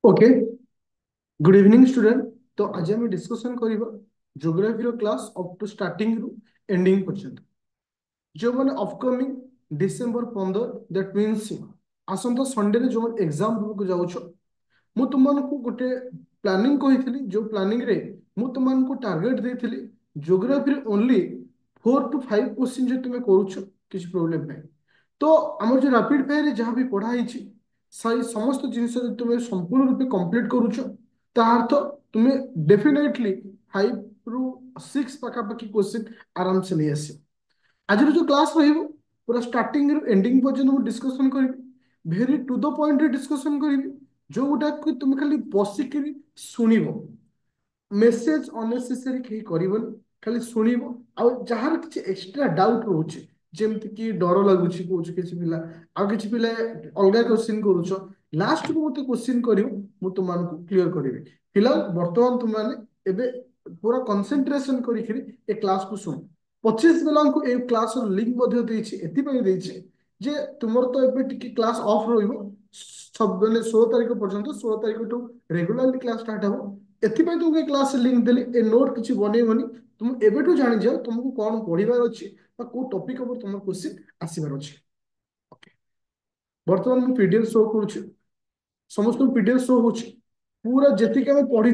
Okay. Good evening student. तो आज आम डिस्कसन करबा geography class up to starting रु एंडिंग पर्यंत जो मैंने अपकमिंग डिसेंबर 15 दैट मीन्स आसंता संडे रे जो एग्जाम को जाउछो मु तुमको गोटे प्लानिंग कही जो प्लानिंग रे मु तुमको टार्गेट देथिली ज्योग्राफी ओनली 4 to 5 क्वेश्चन जो तुम्हें करूछ किसी प्रोब्लेम नहीं। तो आम जो रैपिड फायर जहाँ भी पढ़ाई सही समस्त जिनस तुम्हें संपूर्ण रूपे कंप्लीट करूछ तार तो तुम्हें डेफिनेटली 5 ରୁ 6 पाखापाखि क्वेश्चन आराम से नहीं आस। आज जो क्लास रहिबो पूरा स्टार्टिंग ରୁ एंडिंग पर्यंत मु डिस्कशन करी भेरी टू द पॉइंट रे डिस्कशन करी जो गुटा कि तुम खाली बसिक शुणव मेसेज अनेसेसरी कहीं करबन खाली शुणव आ जार किसी एक्स्ट्रा डाउट रोचे जेमती कि डर लगुच कौच किसी पिला आ किसी पिला अलग क्वेश्चन करुच लास्ट को मत क्वेश्चन कर तुमको क्लीयर करी फिलहाल बर्तमान तुमने एबे पूरा कंसंट्रेशन करी ए क्लास को शुण 25 ପିଲାଙ୍କୁ ଏ କ୍ଲାସର ଲିଙ୍କ ମଧ୍ୟ ଦେଇଛି ଏଥିପାଇଁ ଦେଇଛି ଯେ ତୁମର ତ ଏବେ ଟିକେ କ୍ଲାସ ଅଫ୍ ରହିବ ମାନେ 16 ତାରିଖ ପର୍ଯ୍ୟନ୍ତ 16 ତାରିଖଠୁ ରେଗୁଲାରଲି କ୍ଲାସ ଷ୍ଟାର୍ଟ ହେବ ଏଥିପାଇଁ ତୁମକୁ ଏ କ୍ଲାସ ଲିଙ୍କ ଦେଲି ଏ ନୋଟ କିଛି ବନେଇବନି ତୁମ ଏବେଠୁ ଜାଣିଯାଅ ତୁମକୁ କଣ ପଢିବାର ଅଛି ବା କୋଉ ଟପିକ ଉପରେ ତୁମର କ୍ୱେଶ୍ଚିନ୍ ଆସିବାର ଅଛି। ଓକେ, ବର୍ତ୍ତମାନ ମୁଁ ପିଡିଏଫ୍ ଶୋ କରୁଛି ସମସ୍ତଙ୍କୁ ପିଡିଏଫ୍ ଶୋ ହଉଛି पूरा जेतिक आम पढ़ी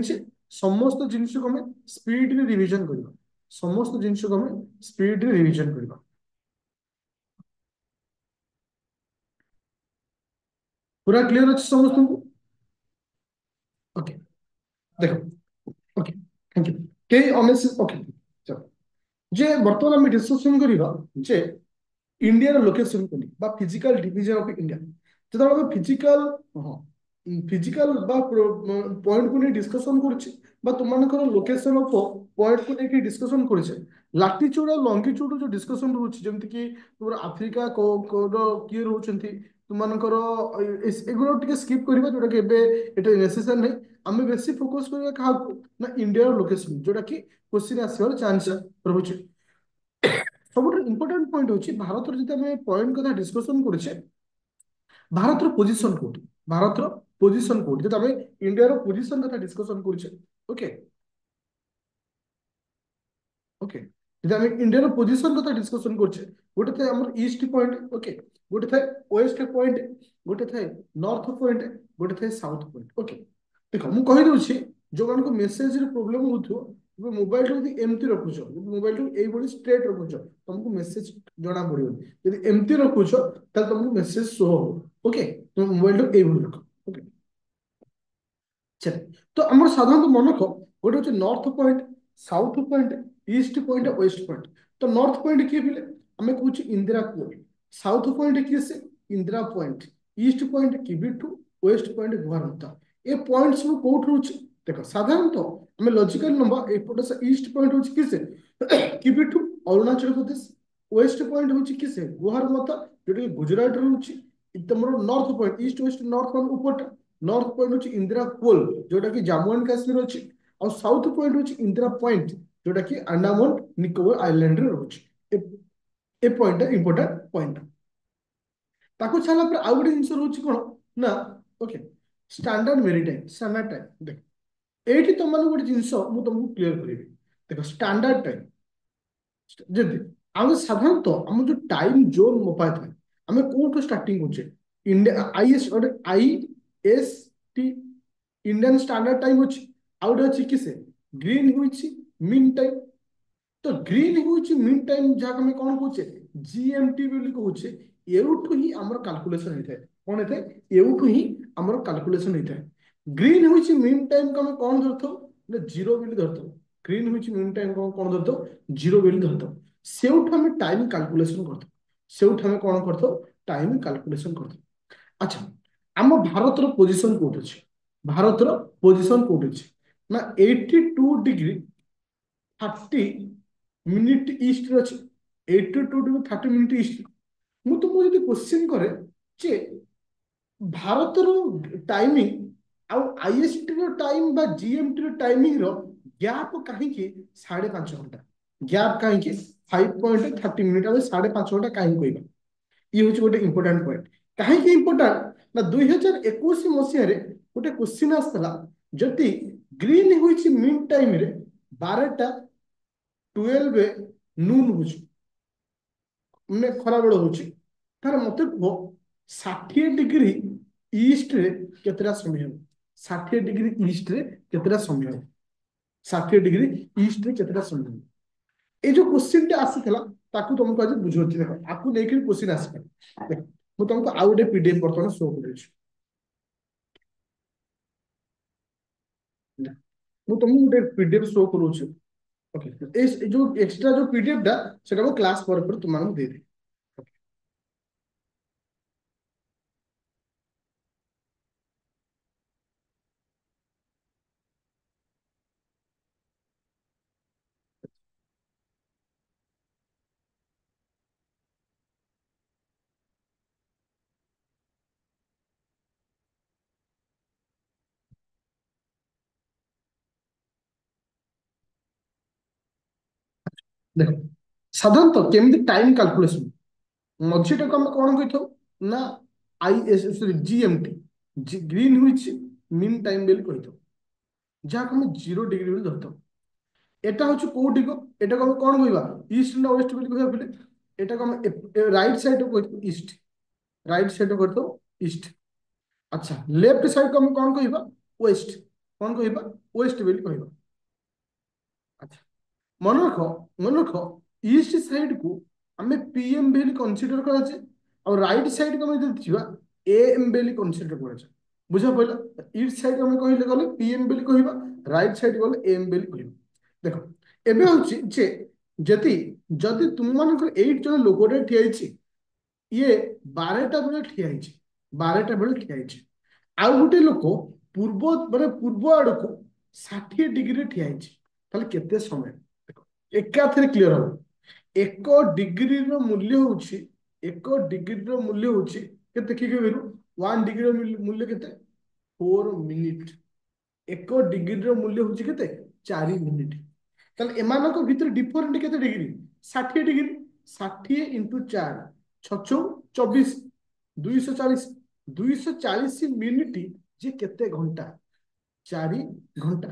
समस्त जिनस को आम स्पीड रिविजन करवा समस्त जिनस को आम स्पीड रिविजन करवा। पूरा क्लियर अच्छे समस्त को? ओके देखो। ओके थैंक यू के अनेस ओके चलो जे बर्तमान आम डिस्कशन करवा जे इंडिया लोकेशन को बा फिजिकल डिवीजन ऑफ इंडिया जो आम फिजिकल हाँ फिजिकल बा पॉइंट को नहीं डिस्कशन करुचे बा तुमकर लोकेशन ऑफ पॉइंट को लेके डिस्कशन करुचे लाटिट्यूड और लॉन्गिट्यूड जो डिस्कशन रोचे जमती कि तुम आफ्रिका किए रोचंती तुमकर एगुलो टिके स्किप करबा जोटा कि एबे एटा नेसेसरी नहीं आमे बेसी फोकस करबा काहा को ना इंडिया लोकेशन जोटा कि क्वेश्चन आसीबार चांस रहुचे। सबुठ इंपोर्टेंट पॉइंट होची भारत रो जते आमे पॉइंट कथा डिस्कशन करुचे भारत रो पोजीशन कोठी भारत रो पोजीशन कोठी जते आमे इंडिया रो पोजीशन कथा डिस्कशन करुचे। ओके ओके जते आमे इंडिया रो पोजीशन कथा डिस्कशन करछे गोटे थाए हमर ईस्ट पॉइंट ओके गोटे थाए वेस्ट पॉइंट गोटे थाए नॉर्थ पॉइंट गोटे थाए साउथ पॉइंट। ओके देखो मु कहि दउछि जो मान को मेसेज रे प्रॉब्लम होथो मोबाइल टू यदि एमती रखुछ मोबाइल टू एई बडी स्ट्रेट रखुछ तुमको मेसेज जणा पड़ियो यदि एमती रखुछ त तुमको मेसेज शो हो। ओके तुम मोबाइल टू एई बडी रखो। ओके चल तो हमर साधारण मन रखो गोटे होचे north point south point east point west point. तो नॉर्थ पॉइंट किए बिले हमें कुछ इंदिरा कोल साउथ पॉइंट किए से Indira point east point Kibithu west point गुहारता ए पॉइंट सब कोठ होची देखो साधारणतः हमें लॉजिकल नंबर एपटे से ईस्ट पॉइंट होची किसे किबिठू अरुणाचल प्रदेश वेस्ट पॉइंट होची किसे गुहारमता जोटा कि गुजरात रे होची तमरो north point east west north point ऊपर नॉर्थ पॉइंट होची इंदिरा कोल जोटा कि जम्मू एंड काश्मीर होची और साउथ पॉइंट होची इंदिरा पॉइंट जोटा कि अंडमान निकोबर आइलैंड रे होची ए पॉइंट इंपोर्टेंट पॉइंट ताको छाला पर आउ गोटे जिंस रहउछि कोन ना। Okay standard maritime standard time देख एठी तुम मान गोटे जिंस मु तुमको क्लियर करिवि देखो स्टैंडर्ड टाइम जदि आम साधारणतः आम जो टाइम जोन मोपाय था आम कोठो स्टार्टिंग होचे India I S I S T Indian standard time होची आउट अछि किसे ग्रीन होची मीन टाइम। तो ग्रीन होची मीन टाइम जहाँ हमें कौन कहचे जीएमटी बोली कहचे एउठु ही हमर कैलकुलेशन होता है कौन होता है एउठु ही हमर कैलकुलेशन होता है। ग्रीन होची मीन टाइम को हमें कौन धरतो ना जीरो बोली धरतो ग्रीन होची मीन टाइम को कौन धरतो जीरो बोली धरतो सेउठ हमें टाइम कैलकुलेशन करतो सेउठ हमें कौन करतो टाइम कैलकुलेशन करतो। अच्छा आम भारत रो पोजीशन कोठ अछि भारत रो पोजीशन कोठ अछि ना 82 डिग्री 30 मिनिट ईस्ट अच्छे 82 to 30 मिनिट ईस्ट मु तुमको यदि क्वेश्चन करे जे भारत रो टाइमिंग आउ आईएसटी रो टाइम बा जीएमटी रो टाइमिंग रो गैप कहीं के 5.5 घंटा गैप कहीं के 5.30 मिनिट आउ 5.5 घंटा कहीं कहबा ये हूँ गोटे इंपोर्टेंट पॉइंट कहीं इंपोर्टेंट ना 2021 मसीह गोटे क्वेश्चन आसला जदि ग्रीन हुई मीन टाइम रे 12:12 नून हो मैंने खरा बेल हो तार मत कह 60 डिग्री ईस्ट रे केतरा समय हो 60 डिग्री ईस्ट रे केतरा समय हो 60 डिग्री ईस्ट रे केतरा समय हो ये जो क्वेश्चन टा आसीला ताकू तुमको आज बुझौछि देखो आकू लेकिन क्वेश्चन आसी देखो मु तुमको आउ गोटे पीडीएफ बर्तमान शो करै मु तुमको गोटे पीडीएफ शो करूछु ओके इस जो एक्स्ट्रा जो पीडीएफ टा सेटा वो क्लास पर तुम मानू दे दे देखो साधारणतः केमिति टाइम कैलकुलेशन मझीटा को हम कौन कही ना आईएस सॉरी जीएमटी ग्रीन हुई मीन टाइम बेली कही जहाँ हम 0 डिग्री बेली धरता एटा हूँ कौटी को एटा को हम कौन कहवा ईस्ट ना वेस्ट बेली कहवा बोले एटा को हम राइट साइड को कही ईस्ट राइट साइड को करते ईस्ट अच्छा लेफ्ट साइड को हम कौन कहवा वेस्ट कौन कहवा वेस्ट बेली कहवा अच्छा मन रख मन रख ईस्ट साइड को आम पीएम बेली कनसीडर कराचे और राइट साइड को हम देखा एएम बेली कनसीडर कराचे बुझा पड़ा ईस्ट साइड को हम कहले गले पीएम बेली कहबा राइट साइड गले एएम बेली कहबा देखो एबे होची जे जति जदि तुम मानकर 8 जन लोकटे ठिया हिची ये 12टा बेले ठिया हिची 12टा बेले ठिया हिची आउ गोटे लोक पूर्व माने पूर्व आड़ को 60 डिग्री ठिया हिची ताले केते समय देखो एकाथरे क्लियर हो 1 डिग्री रो मूल्य होची 1 डिग्री रो मूल्य होची केते देखि के 1 डिग्री रो मूल्य केते 4 मिनिट 1 डिग्री रो मूल्य होची केते 4 मिनिट ताले एमानक भीतर डिफरेंट केते डिग्री 60 डिग्री 60 इंटू 4 छचौ 24 240 240 मिनिट जे केते घंटा 4 घंटा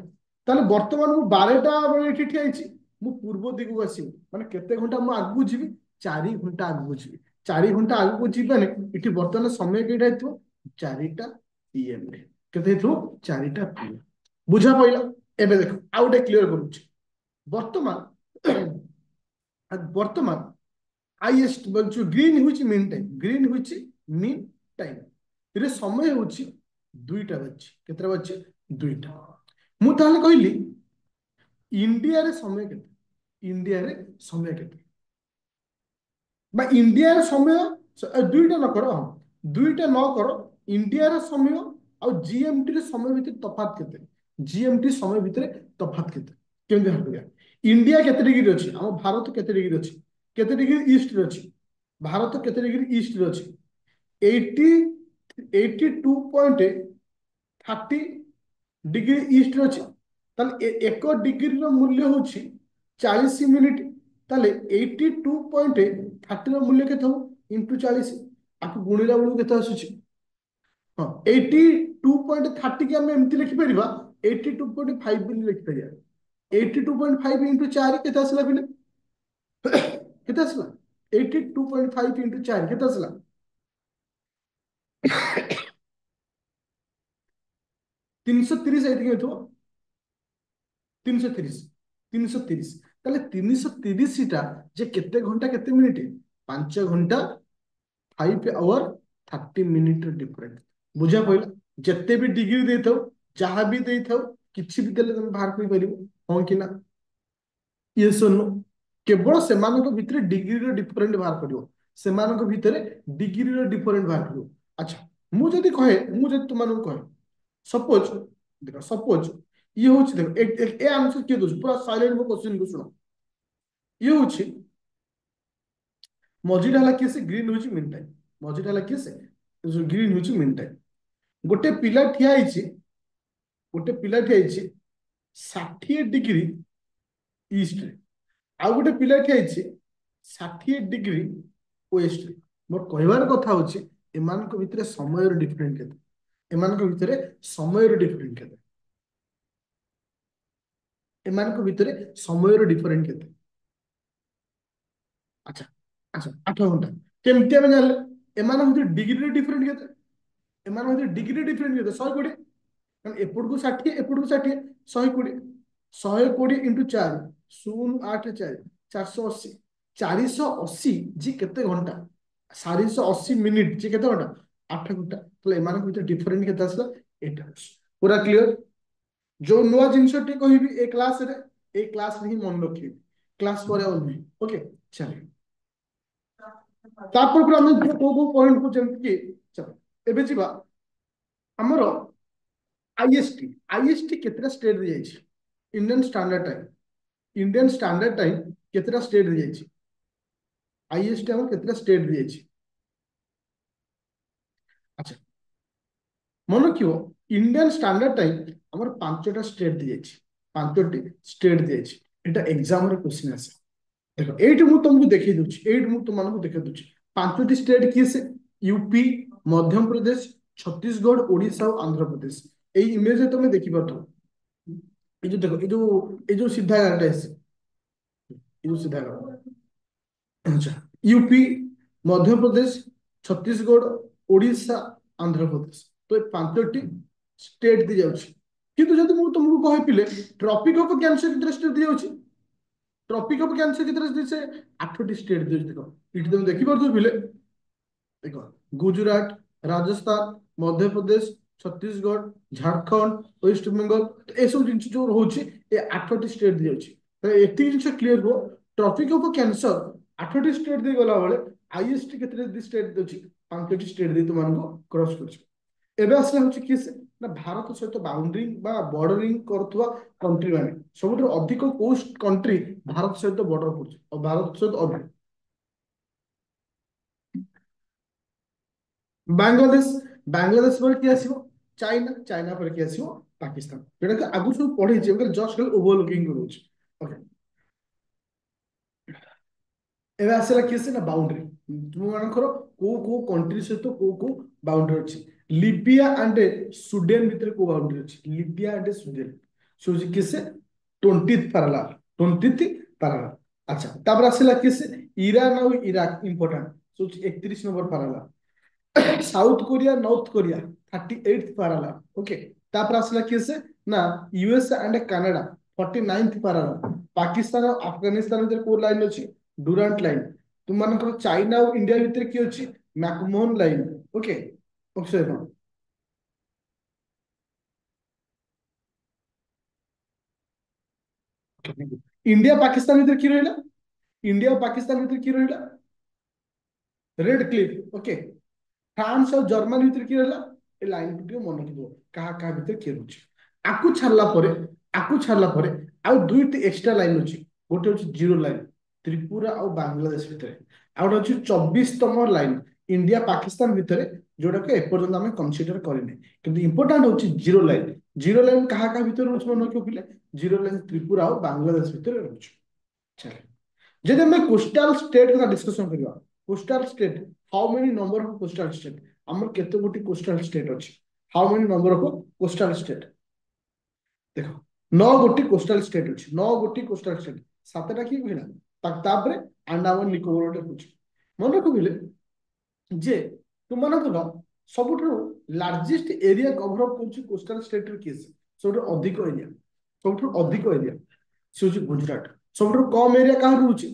ताले वर्तमान मु 12टा बेले एठी ठिया हिची मु पूर्व दिगु आसी माने केते घंटा मु आगु जीवी 4 घंटा आगु जीवी 4 घंटा आगु जीवाने इठी वर्तमान समय केटा हेतु 4टा पीएम रे केते हेतु 4टा पीएम बुझा पइला एबे देखो आउटे क्लियर करूची वर्तमान वर्तमान हाईएस्ट जो ग्रीन हुई मीन टाइम ग्रीन हुई मीन टाइम रे समय होची 2टा बच्चे केतरा बच्चे 2टा मु ताले कहली इंडिया रे समय केते इंडिया रे समय केते बा इंडिया रे समय 2टा न करो हाँ 2टा न करो इंडिया रे समय और जीएमटी रे समय भितर तफात केते जीएमटी समय भितर तफात केते केमते हटुया इंडिया केते डिग्री अछि हम भारत केते डिग्री अछि केते डिग्री ईस्ट रे अछि भारत केते डिग्री ईस्ट रे अछि 82.30 डिग्री ईस्ट रे अछि ताले 1 डिग्री रो मूल्य होछि 40 मिनिट ताले 82.30 रो मूल्य केते हो इंटू 40 आकु गुणिला बेलू केते आसुछि हाँ 82.30 की आम एमती लिखिपर 82.5 भी लिखिपर 82.5 इंटू 4 केते आसला पिले केते आसला 82.5 इंटू 4 केते आसला 330 एतिके हेतु 330 330 ताले 330 टा जे केते घंटा केते मिनिट 5 घंटा 5 आवर 30 मिनिट डिफरेंट बुझा पइला जत्ते भी डिग्री देथौ जहां भी देथौ किछि भी देले तुम बाहर कर परिबो हां कि ना यस और नो केवल सेमानक भितरे डिग्री रो डिफरेंट बाहर करियो सेमानक भितरे डिग्री रो डिफरेंट बाहर करियो अच्छा मु जदी कहे मु जदी तुमानक कहे सपोज देखो सपोज ये होछि देखो ए आंसर के दोस पूरा साइलेंट मो क्वेश्चन को सुनो ये होछि मझीटा हला केसे ग्रीन होछि मिन टाइम मझीटा हला केसे जो ग्रीन होछि मिन टाइम गोटे पिला ठिया हिची गोटे पिला ठिया हिची 60 डिग्री ईस्ट रे आउ गोटे पिला ठिया हिची 60 डिग्री वेस्ट रे मोर कहबार कथा होछि एमानक भितर समय डिफरेंट केते एमानक भितर समय डिफरेंट केते एमानक भितर समय डिफरेंट केते अच्छा अच्छा 8 घंटा केमती आमे जानले एमानक भितर डिग्री डिफरेंट केते एमानक भितर डिग्री डिफरेंट केते 120 कारण एपट को 60 एपट को 60 120 120 इंटू 4 0.8 4 480 480 जी केते घंटा 480 मिनिट जी केते घंटा 8 घंटा तो एमानक भितर डिफरेंट केते आसला एटा पूरा क्लियर जो नुआ जिनसटी कहबी ए क्लास रे ही मन रखिबी क्लास पर और नहीं ओके चलिए तापर पर हम को पॉइंट को जेमति कि चलो एबे जिबा हमरो आईएसटी केतरा स्टेट दि जाइछि इंडियन स्टैंडर्ड टाइम केतरा स्टेट दि जाइछि आईएसटी हम केतरा स्टेट दि जाइछि अच्छा मन रखियो इंडियन स्टैंडर्ड टाइम हमर पांचटा स्टेट दि जाइछि पांचटी स्टेट दि जाइछि एटा एग्जाम रे क्वेश्चन आसे देखो एट मु तुमको देखै दोछि एट मु तुम मानको देखै दोछि पांचटी स्टेट किए से यूपी मध्य प्रदेश छत्तीसगढ़ ओडिशा और आंध्र प्रदेश ए इमेज तुम देखि पातो ये जो देखो ये जो सीधा गाड़ाटा है ये जो सीधा गाड़ा अच्छा यूपी मध्य प्रदेश छत्तीसगढ़ ओडिशा आंध्र प्रदेश तो ये पांचटी स्टेट दी जाउछि किंतु जदि मु तुमको कहि पिले ट्रॉपिक ऑफ कैंसर कितने स्टेट दी जाउछि ट्रॉपिक ऑफ कैंसर कितने दी से 8टी स्टेट दी देखो इट तुम देखि परथु पिले देखो गुजरात राजस्थान मध्य प्रदेश छत्तीसगढ़ झारखंड वेस्ट बंगाल तो ये सब जिन जो रोचे ये 8टी स्टेट दी जाउछि तो एति जिन क्लियर हो ट्रॉपिक ऑफ कैंसर 8टी स्टेट दी गला बेले आईएसटी केतरे दी स्टेट दोछि 5टी स्टेट दी तुमको क्रॉस करछि एबे असला होछि कि ना भारत सहित बाउंड्री बा बॉर्डरिंग करथुवा कंट्री माने सबुठ अधिक कोस्ट कंट्री भारत सहित बॉर्डर करछि और भारत सहित अधिक बांग्लादेश बांग्लादेश पर किए आसीबो चाइना चाइना पर किए आसीबो पाकिस्तान जेटा कि आगु सब पढै छै जस्ट खाली ओवरलुकिंग करूछ ओके एबे आसला किए से ना बाउंड्री तुम मानकर को कंट्री सहित को बाउंड्री अछि लिबिया एंड सुडान भितर को बाउंड्री अछि लिबिया एंड सुडान सो जे किसे 20th पैरालाल 20th पैरालाल अच्छा तापर आसला किए से ईरान और इराक इंपोर्टेंट सो 31 number parallel south Korea north Korea 38th parallel okay तापर आसला किए से ना US and Canada 49th parallel Pakistan और अफगानिस्तान भितर को लाइन अछि डुरांट लाइन तुम मानकर चाइना और इंडिया भितर की अछि McMahon line okay observe India Pakistan भितर की रहिला इंडिया और पाकिस्तान भितर की रहिला रेड क्लिफ ओके फ्रांस और जर्मनी भितर की रहिला ए लाइन टिके मन रखिदो कहा कहा भितर की रहउछि आकु छाड़ला परे आउ दुईटी एक्स्ट्रा लाइन अछि गोटे अछि जीरो लाइन त्रिपुरा और बांग्लादेश भितर आ गोटे अछि 24तम लाइन इंडिया पाकिस्तान भितर जोटा के एपर्यंत आमे कंसीडर करिने किंतु इंपोर्टेंट होछि जीरो लाइन कहा कहा भितर रहउछि मन रखियो पिले जीरो लाइन त्रिपुरा और बांग्लादेश भितर रहउछि चले जदि हमें कोस्टल स्टेट का डिस्कशन करिवा coastal state how many number of coastal state हमर केते गोटी कोस्टल स्टेट अछि how many number of coastal state देखो 9 गोटी कोस्टल स्टेट अछि 9 गोटी कोस्टल स्टेट सातटा की कहला तापरे अंडमान निकोबर गोटे होछि मन रखो बिले जे तुम मानकर सबुठु लार्जेस्ट एरिया कवर अप करछि कोस्टल स्टेट रे केस सबुठु अधिक एरिया से होछि गुजरात सबुठु कम एरिया कहाँ रहउछि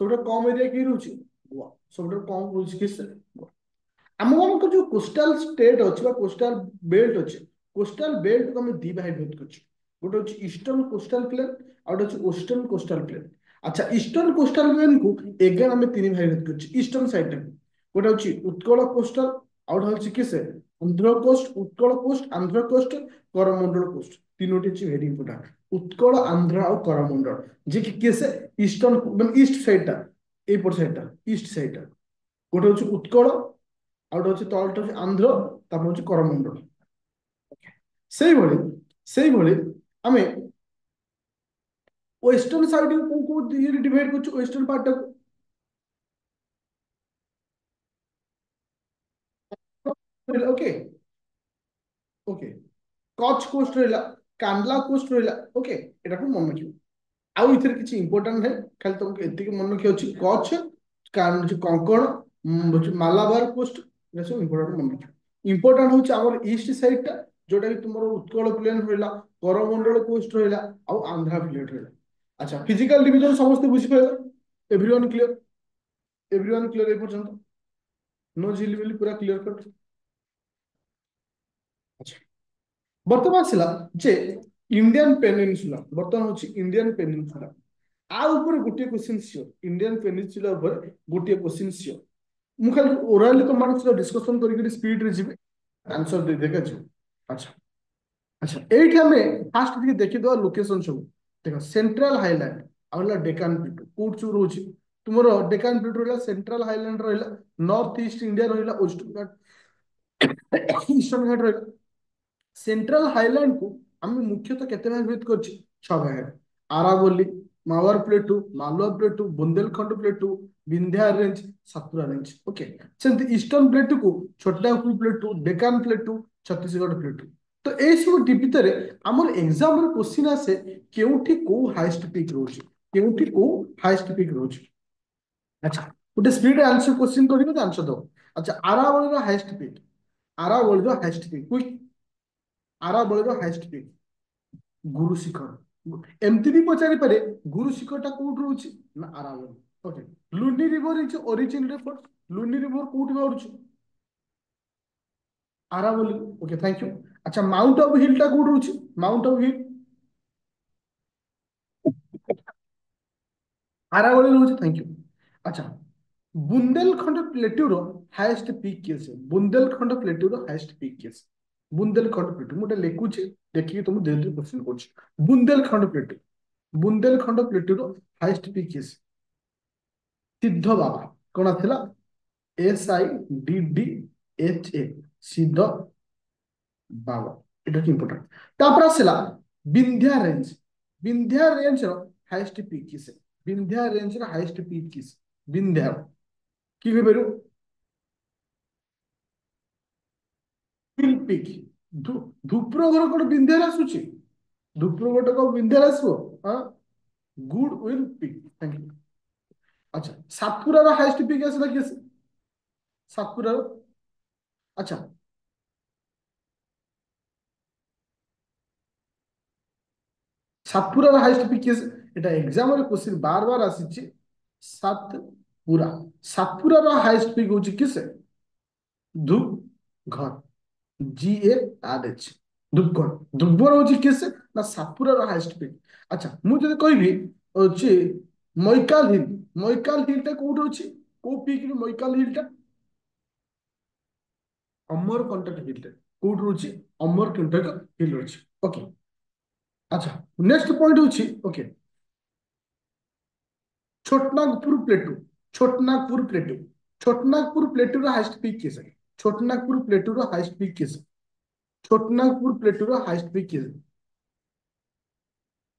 सबुठु कम एरिया की रहउछि गोवा सबुठु कम रहउछि केस गोवा आम मान जो कोस्टल स्टेट अच्छे कोस्टल बेल्ट अच्छे कोस्टल बेल्ट को आम दी भाग कर गोटे हूँ ईस्टर्न कोस्टल प्लेन आउट हूँ वेस्टर्न कोस्टल प्लेन अच्छा ईस्टर्न कोस्टल प्लेन को एगेन आम तीन भाग कर ईस्टर्न साइड गोटे हूँ उत्कल कोस्टल आउट हूँ किसे Andhra coast Utkal coast Andhra coast Coromandel coast तीनोटी हूँ वेरी इंपोर्टेंट उत्कल आंध्र और करमंडल जे कि किसे ईस्टर्न मान ईस्ट साइड एपट साइड ईस्ट साइड गोटे हूँ उत्कल आउट हूँ तलटा हूँ आंध्र तापर हूँ करमंडल ସେଇଭଳି ଆମେ वेस्टर्न साइड को डिवाइड कर वेस्टर्न पार्ट ओके ओके कच कोस्ट रहा कांडला कोस्ट रहा ओके एटा को मन रखियो आउ इथर किछि इंपोर्टेंट है खाली तुमको एतिक मन रखियो अछि कच कंकण मालाबार कोस्ट ये सब इंपोर्टेंट मन रखियो इंपोर्टेंट होछि हमर ईस्ट साइड टा जोटा कि तुमरो उत्कल प्लेन रहिला करमंडल कोस्ट रहिला आउ आंध्रा प्लेट रहिला अच्छा फिजिकल डिवीजन समस्त बुझि पाइला एवरीवन क्लियर ए पर्यंत नो झिलमिल पूरा क्लियर कट अच्छा बर्तमान आसला जे इंडियन पेनिनसुला बर्तमान होछि इंडियन पेनिनसुला आ ऊपर गोटे क्वेश्चन सियोर इंडियन पेनिनसुला ऊपर गोटे क्वेश्चन सियोर मु खाली ओराली तो मान डिस्कशन करके स्पीड रे जिबे आंसर दे देगा जो अच्छा अच्छा एठी हमें फास्ट ଟିକେ ଦେଖିଦବା ଲୋକେशन ସବୁ ଦେଖ ସେଣ୍ଟ୍ରାଲ ହାଇଲାଣ୍ଡ ଆଉ ହେଲା ଡେକାନ ପ୍ଲେଟୁ କୋଉଠି ସବୁ ରହୁଛି ତୁମର ଡେକାନ ପ୍ଲେଟୁ ରହିଲା ସେଣ୍ଟ୍ରାଲ ହାଇଲାଣ୍ଡ ରହିଲା ନର୍ଥ ଇଷ୍ଟ ଇଣ୍ଡିଆ ରହିଲା ୱେଷ୍ଟର୍ଣ୍ଣ ଘାଟ ଇଷ୍ଟର୍ଣ୍ଣ ଘାଟ ରହିଲା सेंट्रल हाईलैंड को आम मुख्यतः केते भाग विभक्त करछि छ भाग Aravalli Mewar plateau Malwa plateau Bundelkhand plateau Vindhya range Satpura range okay सेंत ईस्टर्न प्लेटू को छोटानागपुर प्लेटू डेकान प्लेटू छत्तीसगढ़ प्लेटू तो ए सब भितर आमर एग्जाम रे क्वेश्चन आसे केउठी को हाईएस्ट पीक रोची केउठी को हाईएस्ट पीक रोची अच्छा गोटे स्पीड आंसर क्वेश्चन करिवे तो आंसर दो अच्छा आरावली रो हाईएस्ट पीक आरावली रो हाईएस्ट पीक क्विक आरावली रो हाईएस्ट पीक गुरु शिखर एमती भी पचारि पारे गुरु शिखर टा कोउठ रहउछि ना Aravalli okay Luni river is origin रे फॉर लुनी रिवर कोउठ बाउछि आरावली ओके थैंक यू अच्छा माउंट ऑफ हिल टा कोउठ रहउछि माउंट ऑफ हिल आरावली रहउछि थैंक यू अच्छा बुंदेलखंड प्लेट्यू रो हाईएस्ट पीक केस बुंदेलखंड प्लेट्यू रो हाईएस्ट पीक केस बुंदेलखंड प्लेट्यू मोटे लेखुछि देखि तुम धीरे धीरे क्वेश्चन करछि बुंदेलखंड प्लेट्यू रो हाईएस्ट पीक केस सिद्ध बाबा कौन थिला SIDDHA सिद्ध बाबा এটা কি ইম্পর্টেন্ট তারপর আসলা বিন্ধ্যা রেঞ্জ র হাইয়েস্ট পিক কিসে বিন্ধ্যা রেঞ্জ র হাইয়েস্ট পিক কিস বিন্ধ্যা কি কই পারু পিল পিক ধুপ্রগড় কোন বিন্ধ্যার আসুচি ধুপ্রগড় কোন বিন্ধ্যার আসবো হ্যাঁ good will peak thank you আচ্ছা সাতপুরার হাইয়েস্ট পিক আসলা কি সাতপুরার আচ্ছা সাতপুরার হাইয়েস্ট পিক এটা এক্সাম রে কোশ্চেন বার বার আসিছি সাতপুরা সাতপুরার হাইয়েস্ট পিক হচ্ছে কিসে ধূপগড় GARH ধূপগড় ধূপগড় হচ্ছে কিসে না সাতপুরার হাইয়েস্ট পিক আচ্ছা মু যদি কইবি হচ্ছে মৈকাল হিলটা কোউঠি ଅଛି কোউ পিক রে মৈকাল হিলটা অমরকଣ୍ଟକ হিলটা কোউঠি রয়েছে অমরকণ্টক হিল রয়েছে ওকে আচ্ছা নেক্সট পয়েন্ট হচ্ছে okay Chotanagpur plateau Chotanagpur plateau Chotanagpur plateau रो हाईएस्ट पीक किस है छोटनागपुर प्लेटू रो हाईएस्ट पीक किस छोटनागपुर प्लेटू रो हाईएस्ट पीक किस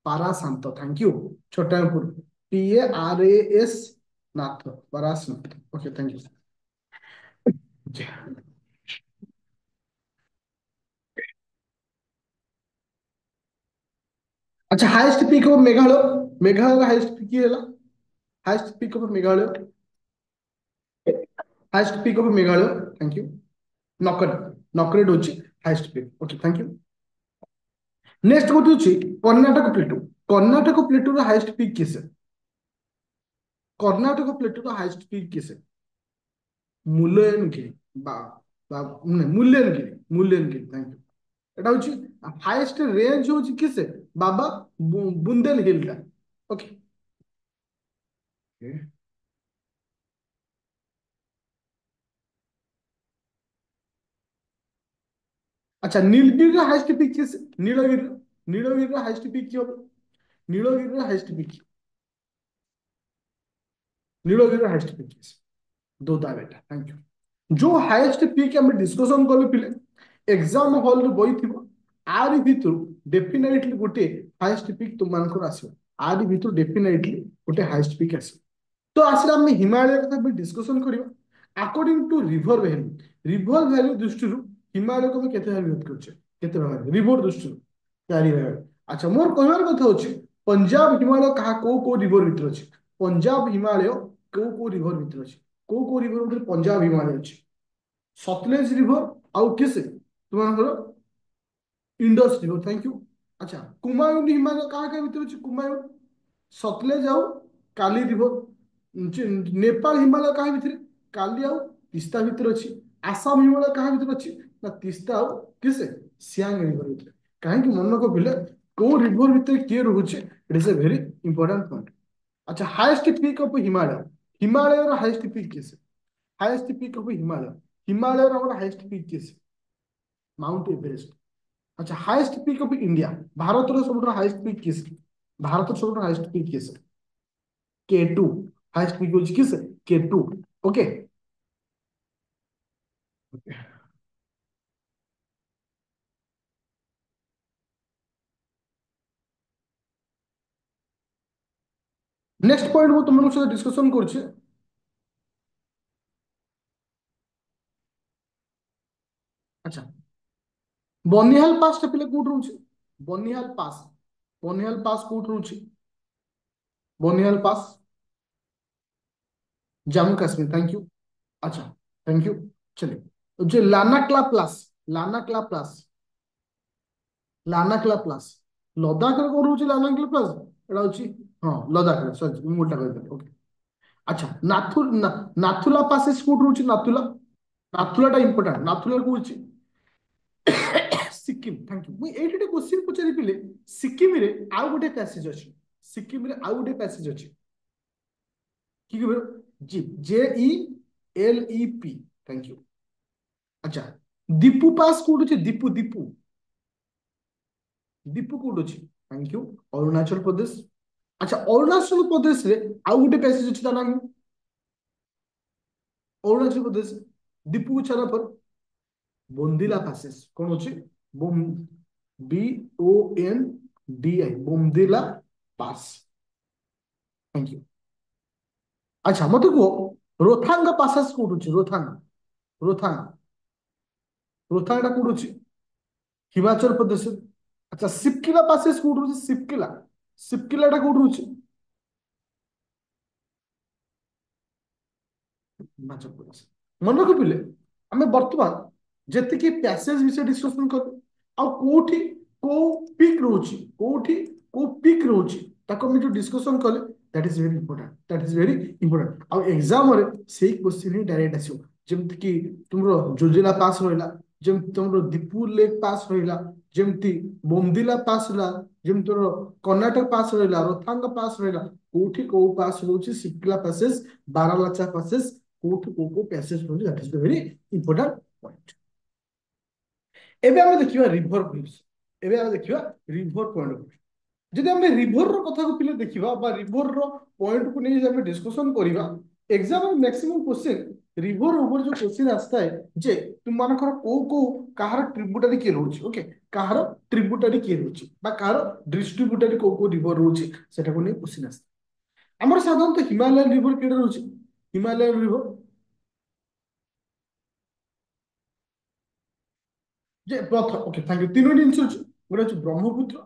Parasnath thank you Chotanagpur PARAS नाथ पारासांत ओके थैंक यू अच्छा highest peak of Meghalaya Meghalaya highest peak की हैला highest peak of Meghalaya highest peak of Meghalaya thank you Nokrek Nokrek होची highest peak okay thank you next गोटे होची कर्नाटक प्लेटू रो हाईएस्ट पीक किस कर्नाटक प्लेटू रो हाईएस्ट पीक किस मुल्लयनगिरी बा बा मुल्लयनगिरी थैंक यू এটা হচ্ছে হাইয়েস্ট রেঞ্জ হচ্ছে কিসে বাবা বুন্দেল হিলটা ওকে আচ্ছা নীলগিরির হাইয়েস্ট পিক কিসে নীলগিরির হাইয়েস্ট পিক কি হবে নীলগিরির হাইয়েস্ট পিক নীলগিরির হাইয়েস্ট পিক কিসে দোদা বেটা থ্যাংক ইউ जो हाईएस्ट पीक हम डिस्कशन कले पिले एग्जाम हॉल रे बई थिबो आरि भितर डेफिनेटली गोटे हाईएस्ट पीक तुम मानकर आसीबो आरि भितर डेफिनेटली गोटे हाईएस्ट पीक आसीबो तो आसला हम हिमालय कथा भी डिस्कशन करिबा अकॉर्डिंग टू रिवर वैल्यू दृष्टि हिमालय को केते भाग विभक्त करछे केते भाग रिवर दृष्टि चारि भाग। अच्छा मोर कहबार कथा होची पंजाब हिमालय कहा को रिवर भीतर अछि पंजाब हिमालय को रिवर भीतर अछि को रिवर भीतर पंजाब हिमालय अछि सतलेज रिवर आउ किसे तुमनकर इंडस रिवर थैंक यू। अच्छा कुमायून हिमालय कहा के भीतर अछि कुमायून सतलेज आउ काली रिवर नेपाल हिमालय कहा भीतर काली आउ तिस्ता भीतर अछि आसाम हिमालय कहा भीतर अछि ना तिस्ता आउ किसे सियांग रिवर भीतर कहीं मन को बिले को रिवर भीतर किए रहुचे it is a very important point. अच्छा highest peak of Himalaya Himalaya रो हाईएस्ट पीक किसे highest peak of Himalaya Himalaya रो हाईएस्ट पीक किसे माउंट एवरेस्ट। अच्छा highest peak of India Bharat रो सबसे हाईएस्ट पीक किसे भारत रो सबसे हाईएस्ट पीक किसे K2 हाईएस्ट पीक होची किसे K2 ओके। नेक्स्ट पॉइंट वो तुम लोग से डिस्कशन करछे। अच्छा बनिहाल पास टा पिले कोठ रहउछे बनिहाल पास कोठ रहउछे बनिहाल पास जम्मू कश्मीर थैंक यू। अच्छा थैंक यू चलिए जो लाना क्ला प्लास लद्दाख रे कोठ रहउछे लाना क्ला प्लास एटा होची हां लद्दाख रे सॉरी मुटा कर दे ओके। अच्छा नाथुला पासेस कोठ रहउछे नाथुला टा इंपोर्टेंट नाथुला को होची सिक्किम थैंक यू मुई एठी क्वेश्चन पचारि पिले सिक्किम रे आउ गोटे पैसेज अछि सिक्किम रे आउ गोटे पैसेज अछि की कहबे जी JELEP थैंक यू। अच्छा दीपू पास कोड अछि दीपू दीपू दीपू कोड अछि थैंक यू अरुणाचल प्रदेश। अच्छा अरुणाचल प्रदेश रे आउ गोटे पैसेज अछि ता नाम अरुणाचल प्रदेश दीपू छाड़ा पर बोंदिला पैसेज कौन अछि बोम BONDI बोमदिला पास थैंक यू। अच्छा मत को रोथांग पासेस कोड अछि रोथांग रोथांग टा कोड अछि हिमाचल प्रदेश। अच्छा सिपकिला पासेस कोड अछि सिपकिला टा कोड अछि हिमाचल प्रदेश। मन रखिले आम बर्तमान जी पैसेज विषय डिस्कसन कर कोठी को पिक रोची कोठी को पिक रोची ताको हम जो डिस्कशन कले दैट इज वेरी इंपोर्टेंट आ एग्जाम रे सेही क्वेश्चन ही डायरेक्ट आसीयो जेमति कि तुमरो जोजिला पास होइला जेमति तुमरो दीपू लेक पास होइला जेमति बोमदिला पास होला जेमति तोरो कर्नाटक पास होइला रोथांग पास होइला कोठी को पास होची सिपकिला पासेस बारालाचा पासेस कोठी को पैसेज होची that is the very important point. एबे हम देखिबा रिवर व्यूज एबे हम देखिबा रिवर पॉइंट जदि हम रिवर रो कथा को पिले देखिबा बा रिवर रो पॉइंट को नहीं हम डिस्कशन करिबा एग्जाम में मैक्सिमम क्वेश्चन रिवर ऊपर जो क्वेश्चन आस्ता है जे तुम मानकर को कहार ट्रिब्यूटरी के रहउची ओके कहार ट्रिब्यूटरी के रहउची बा कहार डिस्ट्रीब्यूटरी को रिवर रहउची सेटा को नहीं क्वेश्चन आस्ता हमर साधारणतः हिमालयन रिवर केडे रहउची हिमालयन रिवर जे प्रथम ओके थैंक यू तीनोटी जिनिस अछि गोटे अछि ब्रह्मपुत्र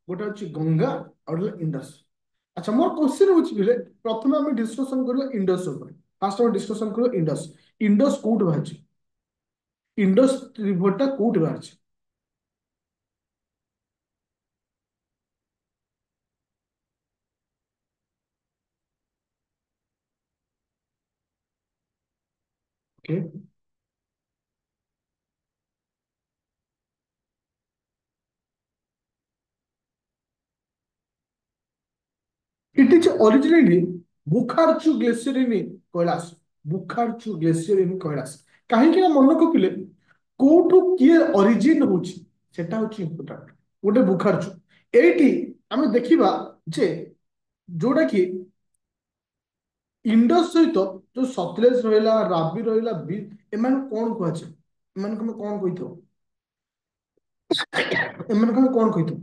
गोटे अछि गंगा और इंडस। अच्छा मोर क्वेश्चन होछि बिले प्रथमे हम डिस्कशन करियो इंडस ऊपर फास्ट हम डिस्कशन करियो इंडस इंडस कोड बाछि इंडस रिवर टा कोड बाछि okay it is originally Bokharchu glacier in Kailash Bokharchu glacier in Kailash काहेकि ना मन को पिले कोठु किए ओरिजिन होछि सेटा होछि इंपोर्टेंट गोटे बुखारचू एठी हम देखिबा जे जोटा कि इंडस सहित जो सतलेज रहिला राबी रहिला एमान कोन कुआचे एमान को कोन कहिथो एमान को कोन कहिथो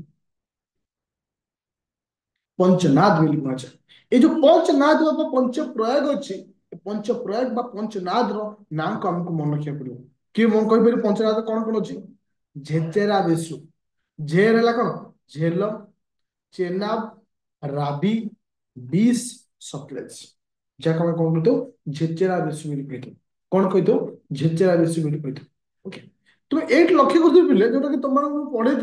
पंचनाद बोली कुआचे ए जो पंचनाद बाबा पंच प्रयोग अछि पंचप्रयाग बा पंचनाद ना को हमको मन रखा पड़ो कि मन कही पंचनाद कौन कौन अच्छी झेचेरा बेसु झेर है कौन झेलम चेनाब राबी बीस सतलेज जहाँ आम कौन कही झेचेरा बेसु कही कौन कही झेचेरा बेसु कही ओके तुम एट लक्ष्य कर पिले जोटा कि तुम पढ़े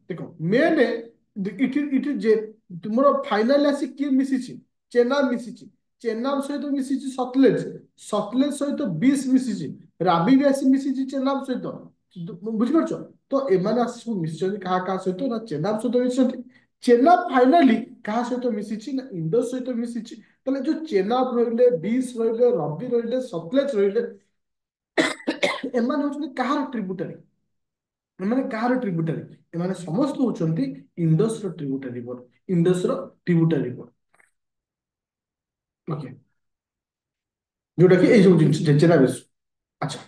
देख मेन इट इट जे तुम फाइनाल आसी किए मिसी चेनाब मिसी चेनाब सहित मिसी सतलेज सतलेज सहित बीस मिसी राबी भी आसी मिसी चेनाब सहित बुझीपार तो एमाने आसी सब मिशन क्या सहित ना चेनाब सहित मिशन चेनाब फाइनाली क्या सहित मिसी ना इंडस सहित मिसी ताले जो चेनाब रहिले बीस रहिले रबी रहिले सतलेज रहिले एमाने होचुनी कहार ट्रिब्यूटरी एमाने कहार ट्रिब्यूटरी एमाने समस्त होचुनी इंडस रो ट्रिब्यूटरी रिवर इंडस रो ट्रिब्यूटरी रिवर ओके जोटा कि एई सब जिंस जेचेरा बेस अच्छा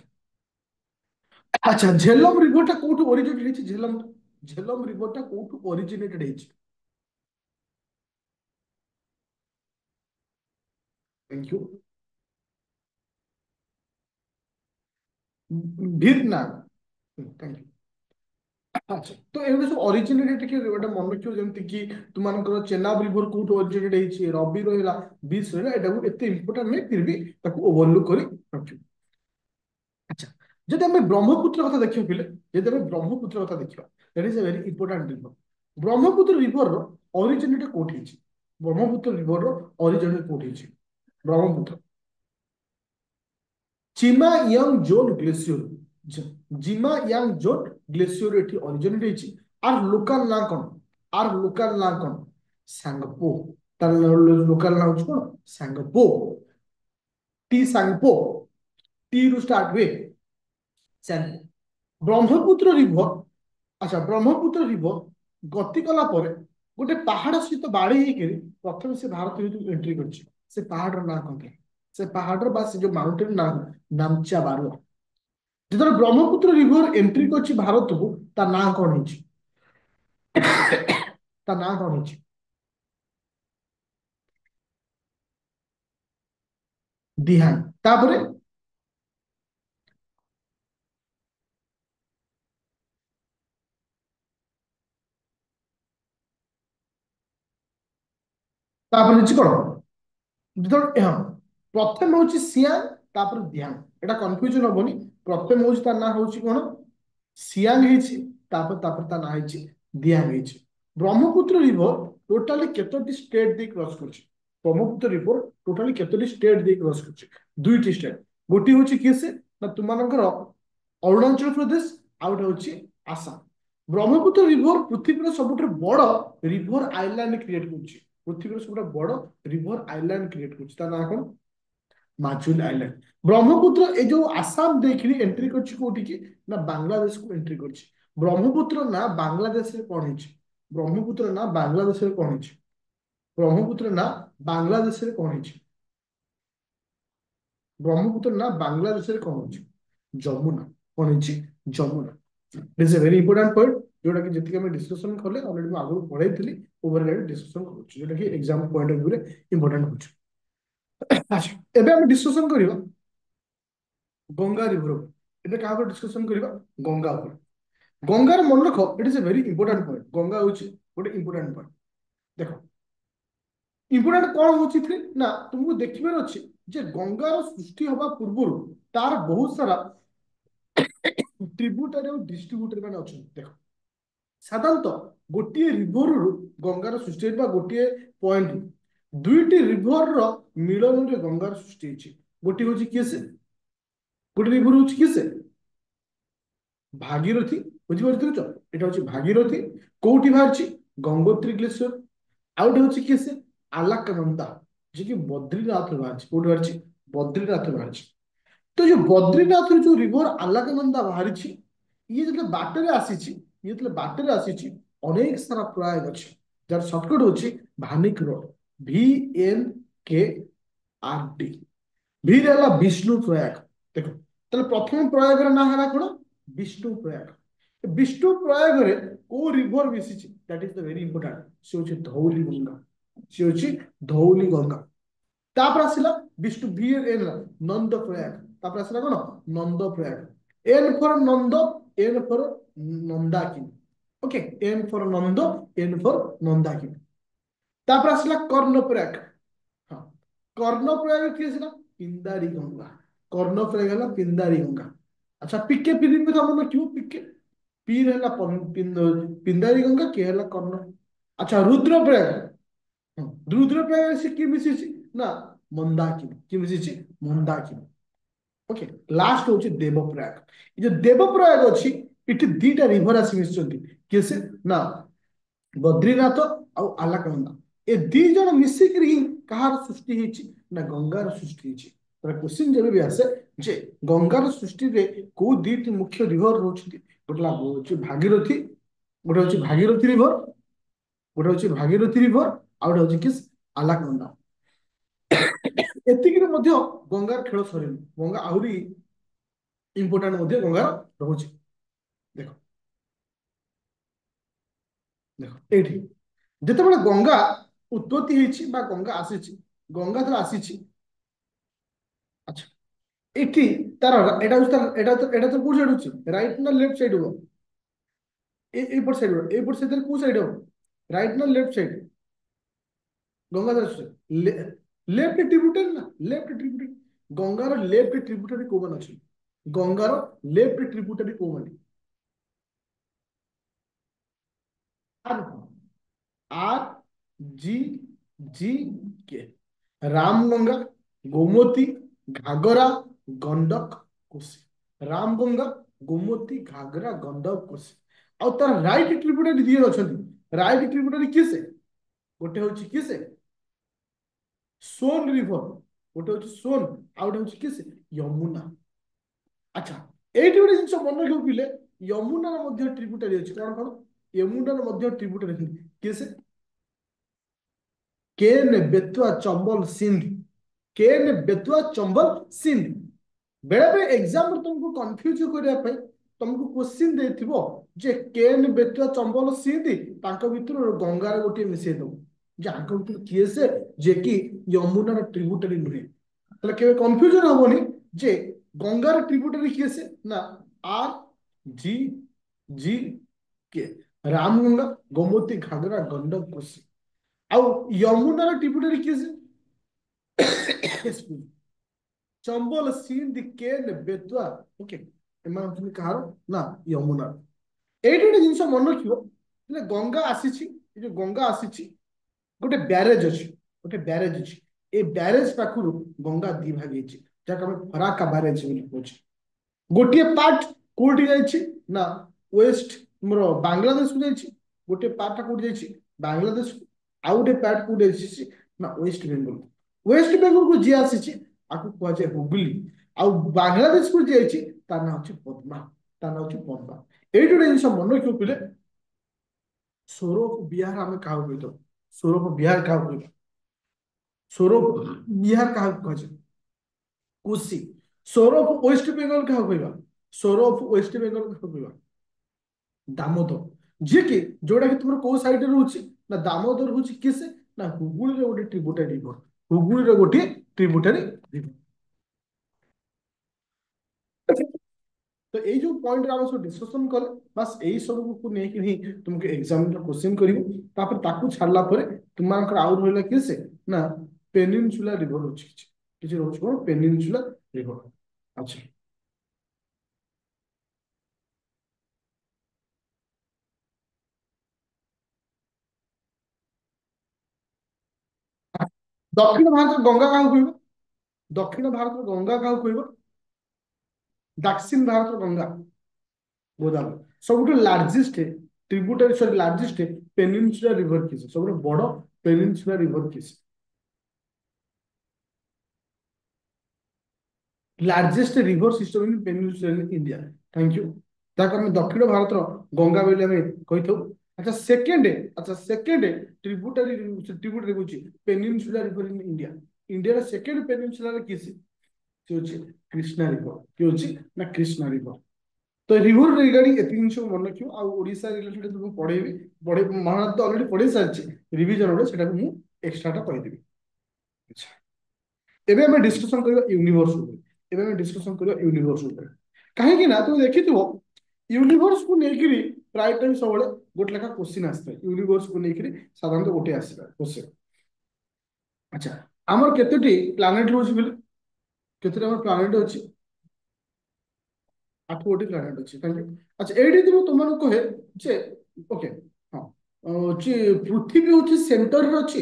अच्छा झेलम रिवर टा कोठु ओरिजिनेटेड हेछि झेलम झेलम रिवर टा कोठु ओरिजिनेटेड हेछि थैंक यू ଭିଏତନାମ थैंक यू अच्छा तो एगुड़ा सब अरिजिनेटेड टिके गोटे मन रखियो जेमति कि तुमानकर चेनाब रिवर कोठु ओरिजिनेट हेछि रबी रहिला बीस रहिला एटा को एते इंपोर्टेंट नै फिर भी ताको ओवरलुक करी रखियो अच्छा जदि हम ब्रह्मपुत्र कथा देखियो पिले जदि हम ब्रह्मपुत्र कथा देखियो that is a very important river Brahmaputra river रो ओरिजिनेट कोठी हेछि ब्रह्मपुत्र रिवर रो ओरिजिनेट कोठी हेछि Brahmaputra Chemayungdung glacier Chemayungdung glacier एठी ओरिजिनेट हेछि आर लोकल ना कोन आर लोकल ना कोन सांगपो तार लोकल ना होछि कोन सांगपो टी सांगपो टी रु स्टार्ट हुए सांगपो ब्रह्मपुत्र रिवर अच्छा ब्रह्मपुत्र रिवर गति कला परे गोटे पहाड़ सहित बाड़ी ହେଇକିରି प्रथम से भारत ଭିतर एंट्री करछि से पहाड़ ना कोन से पहाड़ बा से जो माउंटेन ना नामचा बारुआ যেতବେଳେ ବ୍ରହ୍ମପୁତ୍ର ରିଭର ଏଣ୍ଟ୍ରି କରିଛି ଭାରତକୁ ତା ନାଁ କଣ ହେଇଛି ତା ନାଁ କଣ ହେଇଛି ଦିହାନ ତାପରେ ହେଇଛି କଣ ଯେତେବେଳେ ହଁ ପ୍ରଥମେ ହଉଛି ସିଆଙ୍ଗ ତାପରେ ଦିହାନ ଏଟା କନଫ୍ୟୁଜନ ହବନି ପ୍ରଥମେ ହଉଛି ତା ନାଁ ହଉଛି କଣ ସିଆଙ୍ଗ ହେଇଛି ତାପରେ ତା ନାଁ ହେଇଛି ଦିହାନ ହେଇଛି ବ୍ରହ୍ମପୁତ୍ର ରିଭର ଟୋଟାଲି କେତୋଟି ଷ୍ଟେଟ ଦେଇ କ୍ରସ କରୁଛି ବ୍ରହ୍ମପୁତ୍ର ରିଭର ଟୋଟାଲି କେତୋଟି ଷ୍ଟେଟ ଦେଇ କ୍ରସ କରୁଛି ଦୁଇଟି ଷ୍ଟେଟ ଗୋଟିଏ ହଉଛି କିଏ ସେ ନା ତୁମମାନଙ୍କର ଅରୁଣାଚଳ ପ୍ରଦେଶ ଆଉ ଗୋଟେ ହଉଛି ଆସାମ ବ୍ରହ୍ମପୁତ୍ର ରିଭର ପୃଥିବୀର ସବୁଠାରୁ ବଡ ରିଭର ଆଇଲାଣ୍ଡ କ୍ରିଏଟ କରୁଛି ପୃଥିବୀର ସବୁଠାରୁ ବଡ ରିଭର ଆଇଲାଣ୍ଡ କ୍ରିଏଟ କରୁଛି ତା ନାଁ କଣ মাজুল আইল্যান্ড ব্রহ্মপুত্র এই যে আসাম দেখি এন্ট্রি করছি কোটিকি না বাংলাদেশ কু এন্ট্রি করছি ব্রহ্মপুত্র না বাংলাদেশের কোন হইছে ব্রহ্মপুত্র না বাংলাদেশের কোন হইছে ব্রহ্মপুত্র না বাংলাদেশের কোন হইছে ব্রহ্মপুত্র না বাংলাদেশের কোন হইছে যমুনা কোন হইছে Jamuna this is a very important point जोटा कि जति हम डिस्कशन कले ऑलरेडी मैं आगु पढाइथिली ओवरऑल डिस्कशन करूछु जोटा कि एग्जाम पॉइंट ऑफ व्यू रे इंपोर्टेंट होछु अच्छा एबे हम डिस्कशन करिवा गंगा रिवर एबे का पर डिस्कशन करिवा गंगा पर गंगार मन रख it is a very important point Ganga होची गोटे इंपोर्टेंट पॉइंट देखो इंपोर्टेंट कौन होची थी ना तुमको देखिबार अछि जे गंगार सृष्टि हवा पूर्व तार बहुत सारा ट्रिब्यूटरी और डिस्ट्रीब्यूटरी माने अछि देखो साधारणतः गोटे रिवर रु गंगार सृष्टि बा गोटे पॉइंट दुईटी रिवर रो मिलन रे गंगार सृष्टि अछि गोटे होची किए से गोटे रिवर होची किए से भागीरथी बुझिपारथिल तो एटा होची भागीरथी कोउठी बाहरची गंगोत्री ग्लेशियर आउट होची किए से आलाकनंदा जे कि बद्रीनाथ रे बाहरची कोउठी बाहरची बद्रीनाथ रे बाहरची तो जो बद्रीनाथ रे जो रिवर आलाकनंदा बाहरची ये जब बाटरे आसीची ये जब बाटरे आसीची अनेक सारा प्रयाग अछि जार शॉर्टकट होची भानिक रोड VNKRD भि रहला विष्णु प्रयाग देखो ताले प्रथम प्रयाग रे ना हला कोन विष्णु प्रयाग विष्णु प्रयाग रे को रिवर मिसिची that is the very important से होची धौली गंगा से होची धौली गंगा तापर आसला विष्णु भी एन नंद प्रयाग तापर आसला कोन Nandprayag N for Nand N for Nandakini okay N for Nand N for Nandakini तापर आसला कर्ण प्रयाग हाँ कर्ण प्रयाग किए आसला पिंदारी गंगा कर्ण प्रयाग हला पिंदारी गंगा अच्छा पिके पिदिन में हमन क्यों पिके पीर हला पिंदारी गंगा के हला कर्ण अच्छा रुद्र प्रयाग रुद्र प्रयाग से कि मिसिछि ना मंदाकिनी कि मिसिछि मंदाकिनी ओके लास्ट होची देवप्रयाग ये जो देवप्रयाग अछि इठी दीटा रिवर आसी मिसचंती किसे ना बद्रीनाथ ଆଉ ଆଲାକନନ୍ଦା ଏ ଦି ଜଣ ମିଶିକିରି ହିଁ କାହାର ସୃଷ୍ଟି ହେଇଛି ନା ଗଙ୍ଗାର ସୃଷ୍ଟି ହେଇଛି ତାର କ୍ୱେଶ୍ଚିନ୍ ଯେବେ ବି ଆସେ ଯେ ଗଙ୍ଗାର ସୃଷ୍ଟିରେ କୋଉ ଦିଟି ମୁଖ୍ୟ ରିଭର ରହୁଛନ୍ତି ଗୋଟେ ହଉଛି ଭାଗୀରଥୀ ଗୋଟେ ହଉଛି ଭାଗୀରଥୀ ରିଭର ଗୋଟେ ହଉଛି ଭାଗୀରଥୀ ରିଭର ଆଉ ଗୋଟେ ହଉଛି କିସ୍ ଆଲାକନନ୍ଦା ଏତିକିରେ ମଧ୍ୟ ଗଙ୍ଗାର ଖେଳ ସରିନି ଗଙ୍ଗା ଆହୁରି ଇମ୍ପୋର୍ଟାଣ୍ଟ ମଧ୍ୟ ଗଙ୍ଗାର ରହୁଛି ଦେଖ ଦେଖ ଏଇଠି ଯେତେବେଳେ ଗଙ୍ଗା ଉତ୍ପତ୍ତି ହେଇଛି ବା ଗଙ୍ଗା ଆସିଛି ଗଙ୍ଗା ଯେତେବେଳେ ଆସିଛି ଆଚ୍ଛା ଏଠି ତାର ଏଟା ହଉଛି ତାର ଏଟା ତ କୋଉ ସାଇଡ୍ ହଉଛି ରାଇଟ୍ ନା ଲେଫ୍ଟ ସାଇଡ୍ ହବ ଏଇପଟ ସାଇଡ୍ ହବ ଏଇପଟ ସାଇଡ୍ କୋଉ ସାଇଡ୍ ହବ ରାଇଟ୍ ନା left side Ganga left tributary ନା ଲେଫ୍ଟ ଟ୍ରିବ୍ୟୁଟାରୀ ଗଙ୍ଗାର ଲେଫ୍ଟ ଟ୍ରିବ୍ୟୁଟାରୀ କୋଉମାନେ ଅଛି ଗଙ୍ଗାର ଲେଫ୍ଟ ଟ୍ରିବ୍ୟୁଟାରୀ କୋଉମାନେ आर जी जी के रामगंगा गोमती घाघरा गंडक कोसी रामगंगा गोमती घाघरा गंडक कोसी ଆଉ ତାର ରାଇଟ ଟ୍ରିବ୍ୟୁଟାରୀ ଦିଏ ଅଛନ୍ତି ରାଇଟ ଟ୍ରିବ୍ୟୁଟାରୀ କିଏ ସେ ଗୋଟେ ହଉଛି କିଏ ସେ सोन रिवर ଗୋଟେ ହଉଛି सोन ଆଉ ଗୋଟେ ହଉଛି କିଏ ସେ ଯମୁନା ଆଚ୍ଛା ଏଇଠି ଗୋଟେ ଜିନିଷ ମନେ ରଖିବାକୁ ପିଲେ ଯମୁନାର ମଧ୍ୟ ଟ୍ରିବ୍ୟୁଟାରୀ ଅଛି କଣ କଣ ଯମୁନାର ମଧ୍ୟ ଟ୍ରିବ୍ୟୁଟାରୀ ଅଛି କିଏ ସେ केन बेतुआ चंबल सिंध केन बेतुआ चंबल सिंध बेले बेले एग्जाम तुमको कंफ्यूज करिया पे तुमको क्वेश्चन देथिबो जे केन बेतुआ चंबल सिंध तांको भितर गंगार गोटे मिसेइ दो जे आंको भितर किए से जे कि यमुनार ट्रिब्यूटरी नुहे तले केबे कंफ्यूजन होबोनी जे गंगार ट्रिब्यूटरी किए से ना आर जी जी के रामगंगा गोमती घाघरा गंडक कोसी ଆଉ ଯମୁନାର ଟ୍ରିବ୍ୟୁଟାରୀ କିଏ ସେ ଚମ୍ବଲ ସିନ୍ଧ କେନ୍ ବେତୁଆ ଓକେ ଏମାନେ ହଉଛନ୍ତି କାହାର ନା ଯମୁନା ଏଇଠି ଗୋଟେ ଜିନିଷ ମନେ ରଖିବ ହେଲେ ଗଙ୍ଗା ଆସିଛି ଏ ଯୋଉ ଗଙ୍ଗା ଆସିଛି ଗୋଟେ ବ୍ୟାରେଜ ଅଛି ଗୋଟେ ବ୍ୟାରେଜ ଅଛି ଏ ବ୍ୟାରେଜ ପାଖରୁ ଗଙ୍ଗା ଦି ଭାଗ ହେଇଛି ଯାହାକୁ ଆମେ ଫରାକା ବ୍ୟାରେଜ ବୋଲି କହୁଛେ ଗୋଟିଏ ପାର୍ଟ କୋଉଠି ଯାଇଛି ନା ୱେଷ୍ଟ ଆମର ବାଂଲାଦେଶକୁ ଯାଇଛି ଗୋଟିଏ ପାର୍ଟ କୋଉଠି ଯାଇଛି ବାଂଲାଦେଶକୁ ଆଉ ଗୋଟେ ପାର୍ଟ କୋଉଠି ଆସିଛି ନା ୱେଷ୍ଟ ବେଙ୍ଗଲକୁ ଯିଏ ଆସିଛି ଆକୁ କୁହାଯାଏ ହୁଗୁଲି ଆଉ ବାଂଲାଦେଶକୁ ଯିଏ ଯାଇଛି ତା ନାଁ ହଉଛି ପଦ୍ମା ତା ନାଁ ହଉଛି ପଦ୍ମା ଏଇଠି ଗୋଟେ ଜିନିଷ ମନେ ରଖିବ ପିଲେ ସୌରଭ ବିହାର ଆମେ କାହାକୁ କହିଥାଉ ସୌରଭ ବିହାର କାହାକୁ କହିବା ସୌରଭ ବିହାର କାହାକୁ କୁହାଯାଏ କୋଶି ସୌରଭ ୱେଷ୍ଟ ବେଙ୍ଗଲ କାହାକୁ କହିବା ସୌରଭ ୱେଷ୍ଟ ବେଙ୍ଗଲ କାହାକୁ କହିବା ଦାମୋଦର ଯିଏ କି ଯୋଉଟା କି ତୁମର କୋଉ ସାଇଡରେ ରହୁଛି ନା ଦାମୋଦର ହଉଛି କିଏ ନା ହୁଗୁଳିର ଗୋଟେ ଟ୍ରିବ୍ୟୁଟାରୀ ରିଭର ହୁଗୁଳିର ଗୋଟିଏ ଟ୍ରିବ୍ୟୁଟାରୀ ରିଭର तो এই जो पॉइंट ଆମେ ସବୁ ଡିସ୍କସନ କଲେ ବାସ୍ ଏଇ ସବୁକୁ ନେଇକି ହିଁ ତୁମକୁ ଏକ୍ସାମରେ କ୍ୱେଶ୍ଚିନ୍ କରିବ ତାପରେ ତାକୁ ଛାଡିଲା ପରେ ତୁମମାନଙ୍କର ଆଉ ରହିଲା କିଏ ସେ ନା ପେନିନସୁଲା ରିଭର ଅଛି କିଛି କିଛି ରହୁଛି କଣ ପେନିନସୁଲା ରିଭର ଆଚ୍ଛା ଦକ୍ଷିଣ ଭାରତର ଗଙ୍ଗା କାହାକୁ କହିବ ଦକ୍ଷିଣ ଭାରତର ଗଙ୍ଗା କାହାକୁ କହିବ ଦକ୍ଷିଣ ଭାରତର ଗଙ୍ଗା ଗୋଦାବରୀ ସବୁଠୁ largest tributary sorry largest peninsula river କିସ୍ ସବୁଠୁ ବଡ ପେନିନସୁଲା ରିଭର କିସ୍ largest river system in peninsula in India thank you ତାକୁ ଆମେ ଦକ୍ଷିଣ ଭାରତର ଗଙ୍ଗା ବୋଲି ଆମେ କହିଥାଉ ଆଚ୍ଛା ସେକେଣ୍ଡ ଟ୍ରିବ୍ୟୁଟାରୀ ଟ୍ରିବ୍ୟୁଟାରୀ ହଉଛି ପେନିନସୁଲା ରିଭର ଇନ୍ ଇଣ୍ଡିଆ ଇଣ୍ଡିଆର ସେକେଣ୍ଡ ପେନିନସୁଲାର କିଏ ସେ ହଉଛି କୃଷ୍ଣା ରିଭର କିଏ ହଉଛି ନା କୃଷ୍ଣା ରିଭର तो रिवर रिगार्डिंग एतिक जिनिस मन रखियो आ ओडिसा रिलेटेड तुमको पढेबी पढे महाराज तो ऑलरेडी पढे सारछि रिवीजन रे सेटा मु एक्स्ट्रा टा कहि देबी अच्छा ଏବେ ଆମେ ଡିସ୍କସନ କରିବା ୟୁନିଭର୍ସ ଉପରେ। ଏବେ ଆମେ ଡିସ୍କସନ କରିବା ୟୁନିଭର୍ସ ଉପରେ। କାହିଁକି ନା ତୁମେ ଦେଖିଥିବ ୟୁନିଭର୍ସ କୁ ନେଇକିରି ପ୍ରାୟ ଟାଇମ୍ ସବୁବେଳେ ଗୋଟେ ଲେଖା କ୍ୱେଶ୍ଚିନ୍ ଆସିଥାଏ। ୟୁନିଭର୍ସ କୁ ନେଇକିରି ସାଧାରଣତଃ ଗୋଟେ ଆସିଥାଏ କ୍ୱେଶ୍ଚିନ୍। ଆଚ୍ଛା, ଆମର କେତୋଟି ପ୍ଲାନେଟ ରହୁଛି ବୋଲି? କେତୋଟି ଆମର ପ୍ଲାନେଟ ଅଛି? 8 ଗୋଟି ପ୍ଲାନେଟ ଅଛି। Thank you. ଆଚ୍ଛା, ଏଇଠି ମୁଁ ତୁମମାନଙ୍କୁ କହେ ଯେ ଓକେ, ହଁ, ହଉଛି ପୃଥିବୀ ହଉଛି ସେଣ୍ଟରରେ ଅଛି।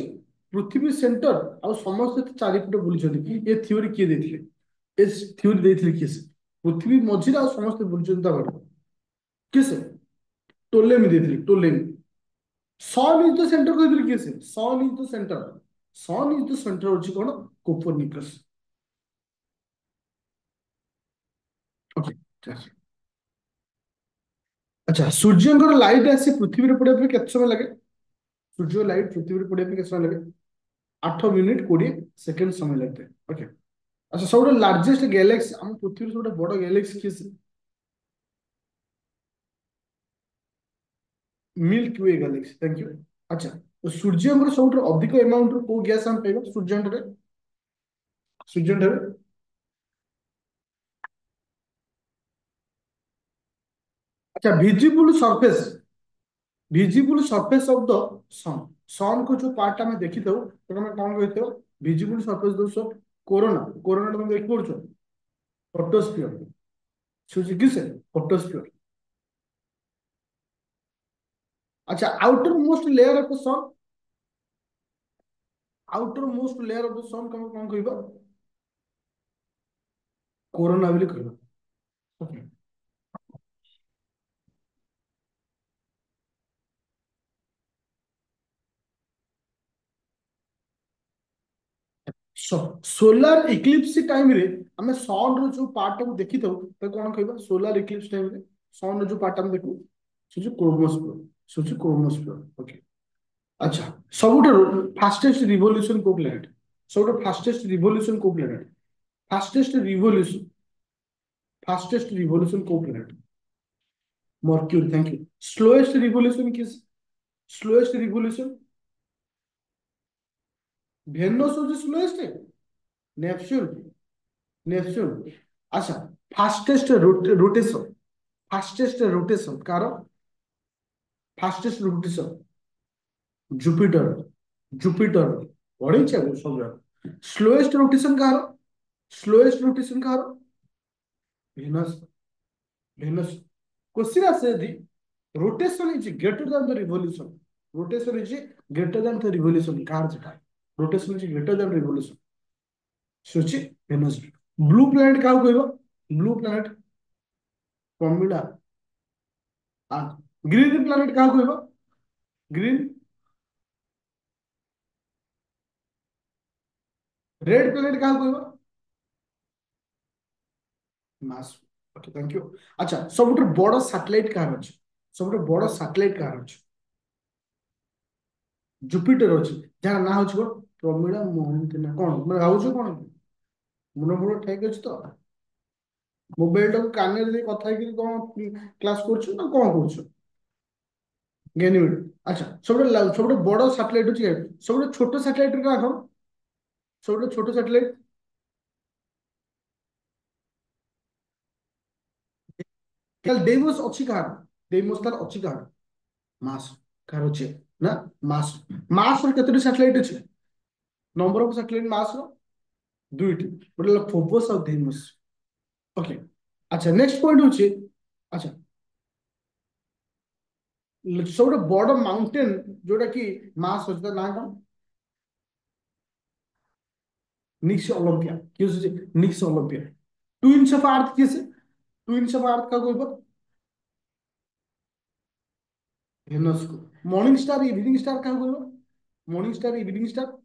ପୃଥିବୀ ସେଣ୍ଟର ଆଉ ସମସ୍ତେ ଚାରିପଟେ ବୁଲୁଛନ୍ତି। ଏ ଥିଓରି କିଏ ଦେଇଥିଲେ? ଏ ଥିଓରି ଦେଇଥିଲେ କିଏ? ସେ ପୃଥିବୀ ମଝିରେ ଆଉ ସମସ୍ତେ ବୁଲୁଛନ୍ତି ତା ବାଟ। କିଏ ସେ? ଟୋଲେମି ଦେଇଥିଲେ, Ptolemy. Sun is the centre କହିଥିଲେ କିଏ ସେ? Sun is the centre. Sun is the centre ହଉଛି କଣ? କୋପରନିକସ୍। ଓକେ, ଆଚ୍ଛା, ସୂର୍ଯ୍ୟଙ୍କର ଲାଇଟ୍ ଆସି ପୃଥିବୀରେ ପଡିବା ପାଇଁ କେତେ ସମୟ ଲାଗେ? ସୂର୍ଯ୍ୟ ଲାଇଟ୍ ପୃଥିବୀରେ ପଡିବା ପାଇଁ କେତେ ସମୟ ଲାଗେ? 8 ମିନିଟ୍ 20 ସେକେଣ୍ଡ ସମୟ ଲାଗିଥାଏ। ଓକେ। ଆଚ୍ଛା, ସବୁଠୁ ଲାର୍ଜେଷ୍ଟ ଗ୍ୟାଲେକ୍ସି, ଆମ ପୃଥିବୀର ସବୁଠୁ ବଡ ଗ୍ୟାଲେକ୍ସି କିଏ ସେ? Milky way galaxy. Thank you. ଆଚ୍ଛା, ସୂର୍ଯ୍ୟଙ୍କର ସବୁଠୁ ଅଧିକ ଏମାଉଣ୍ଟର କୋଉ ଗ୍ୟାସ୍ ଆମେ ପାଇବା ସୂର୍ଯ୍ୟଙ୍କରେ? ସୂର୍ଯ୍ୟଙ୍କରେ ଆଚ୍ଛା, visible surface of the sun. Sun କୁ ଯୋଉ ପାର୍ଟ ଆମେ ଦେଖିଥାଉ ତାକୁ ଆମେ କଣ କହିଥାଉ? ଭିଜିବୁଲ ସରଫେସ୍ ଦୋଷ କୋରୋନା। କୋରୋନା ତମେ ଦେଖିପାରୁଛ? ଫଟୋସ୍ଫିୟର। ସୂର୍ଯ୍ୟ କିସେ? ଫଟୋସ୍ଫିୟର। ଆଚ୍ଛା, outermost layer of the sun. Outermost layer of the sun ତମେ କଣ କହିବ? କୋରୋନା ବୋଲି କହିବ। Okay. सोलार इक्लिप्स टाइम रे ଆମେ ସନ୍ ର ଯୋଉ ପାର୍ଟ ଟାକୁ ଦେଖିଥାଉ ତାକୁ କଣ କହିବା? ସୋଲାର ଇକ୍ଲିପ୍ସ ଟାଇମ ରେ ସନ୍ ର ଯୋଉ ପାର୍ଟ ଆମେ ଦେଖୁ ସେ ଯୋଉ କ୍ରୋମୋସ୍ଫିୟର। ସେ ହଉଛି କ୍ରୋମୋସ୍ଫିୟର। ଓକେ। ଆଚ୍ଛା, ସବୁଠାରୁ ଫାଷ୍ଟେଷ୍ଟ ରିଭଲ୍ୟୁସନ କୋଉ ପ୍ଲାନେଟ? ସବୁଠାରୁ ଫାଷ୍ଟେଷ୍ଟ ରିଭଲ୍ୟୁସନ କୋଉ planet? Fastest revolution fastest revolution କୋଉ planet? Mercury. Thank you. Slowest revolution କିସ୍? ସ୍ଲୋଏଷ୍ଟ ରିଭଲ୍ୟୁସନ ଭେନସ୍ ହଉଛି ସ୍ଲୋଏଷ୍ଟ। ନେପଚ୍ୟୁନ। ନେପଚ୍ୟୁନ। ଆଚ୍ଛା, ଫାଷ୍ଟେଷ୍ଟ ରୋଟେସନ। ଫାଷ୍ଟେଷ୍ଟ ରୋଟେସନ କାର? Fastest rotation Jupiter. ଜୁପିଟର ପଢିଛ ସବୁ ଯାକ। ସ୍ଲୋଏଷ୍ଟ ରୋଟେସନ କାହାର? ସ୍ଲୋଏଷ୍ଟ ରୋଟେସନ କାହାର? ଭେନସ୍। ଭେନସ୍। क्वेश्चन आसे यदि rotation is greater than the revolution, rotation is greater than the revolution कार जेटा rotation is greater than revolution सुची भेनस। ब्लू प्लैनेट का कहबो? ब्लू प्लैनेट प्रमिला। आ ग्रीन प्लैनेट का कहबो? ग्रीन। रेड प्लैनेट का कहबो? मास। Okay, thank you. अच्छा, सबुठ बड़ सैटेलाइट कार अछि? सबुठ बड़ सैटेलाइट कार अछि? जुपिटर अछि, जहाँ ना होछि को प्रमिला मोहंती ना कोन मैं भाउछु कोन? मुन मुन ठीक अछि तो? मोबाइल टाକୁ କାନରେ ଦେଇ କଥା ହେଇକି କଣ କ୍ଲାସ କରୁଛୁ ନା କଣ କରୁଛୁ? ଗେନିମିଡ। ଆଚ୍ଛା, ସବୁଠୁ ବଡ ସାଟେଲାଇଟ ଅଛି ଏଇଟା। ସବୁଠୁ ଛୋଟ ସାଟେଲାଇଟ କା କଣ? ସବୁଠୁ ଛୋଟ ସାଟେଲାଇଟ? ତାହେଲେ ଡେଇମୋସ ଅଛି କାହାର? ଡେଇମୋସ ତାର ଅଛି କାହାର? ମାସ। କାହାର ଅଛି? ନା ମାସ। ମାସ ର କେତୋଟି ସାଟେଲାଇଟ ଅଛି? ନମ୍ବର ଅଫ ସାଟେଲାଇଟ ମାସ ର ଦୁଇଟି। ଗୋଟେ ହେଲା ଫୋବୋସ ଆଉ ଡେଇମୋସ। ଓକେ। ଆଚ୍ଛା, ନେକ୍ସଟ ପଏଣ୍ଟ ହଉଛି ଆଚ୍ଛା ସବୁଠୁ ବଡ ମାଉଣ୍ଟେନ ଯୋଉଟା କି ମାସ ଅଛି ତା ନାଁ କଣ? निक्स ओलंपिया। किए से निक्स ओलंपिया। ट्विन्स ऑफ अर्थ किए से? ट्विन्स ऑफ अर्थ का कोई बात? भेनस को। मॉर्निंग स्टार इवनिंग स्टार का कोई बात? Morning star evening star.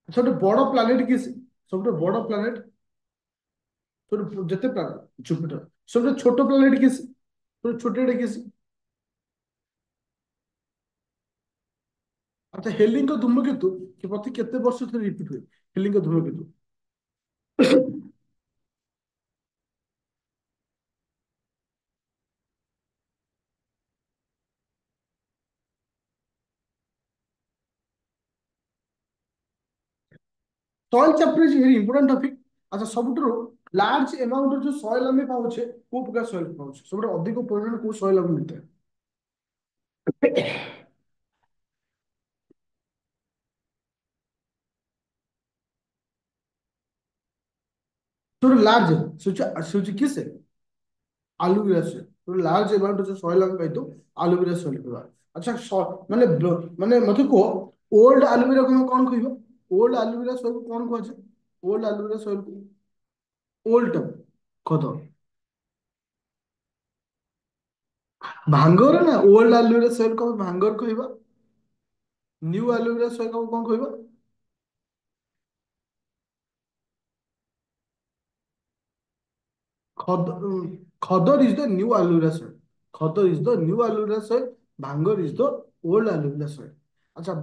सबसे बड़ प्लैनेट किए से? सबसे बड़ प्लैनेट सब जिते प्लैनेट जुपिटर। सबसे छोट प्लैनेट किए से? सब छोटे किए से? अच्छा, हेलिंग धूमकेतु कि प्रति केते वर्ष थे रिपीट हुए? हेलिंग धूमकेतु soil chapter is very important topic. अच्छा सबुठु लार्ज अमाउंट जो सॉइल हमें पाउछे को प्रकार सॉइल पाउछे सबुठु अधिक परिमाण को सॉइल हमें मिलता है। थोड़ा लार्ज सोच किस है एलोवेरा से थोड़ा लार्ज अमाउंट जो सॉइल हमें पाई तो एलोवेरा सॉइल कहवा। अच्छा माने माने मते को ओल्ड एलोवेरा को कौन कहबो ओल्ड एलोवेरा सॉइल को कौन कहजे ओल्ड एलोवेरा सॉइल को ओल्ड खद भांगर ना ओल्ड एलोवेरा सॉइल को भांगर कहबा न्यू एलोवेरा सॉइल को कौन कहबा Khadar, Khadar is the new alluvial soil. Khadar is the new alluvial soil. Bhangar is the old alluvial soil. अच्छा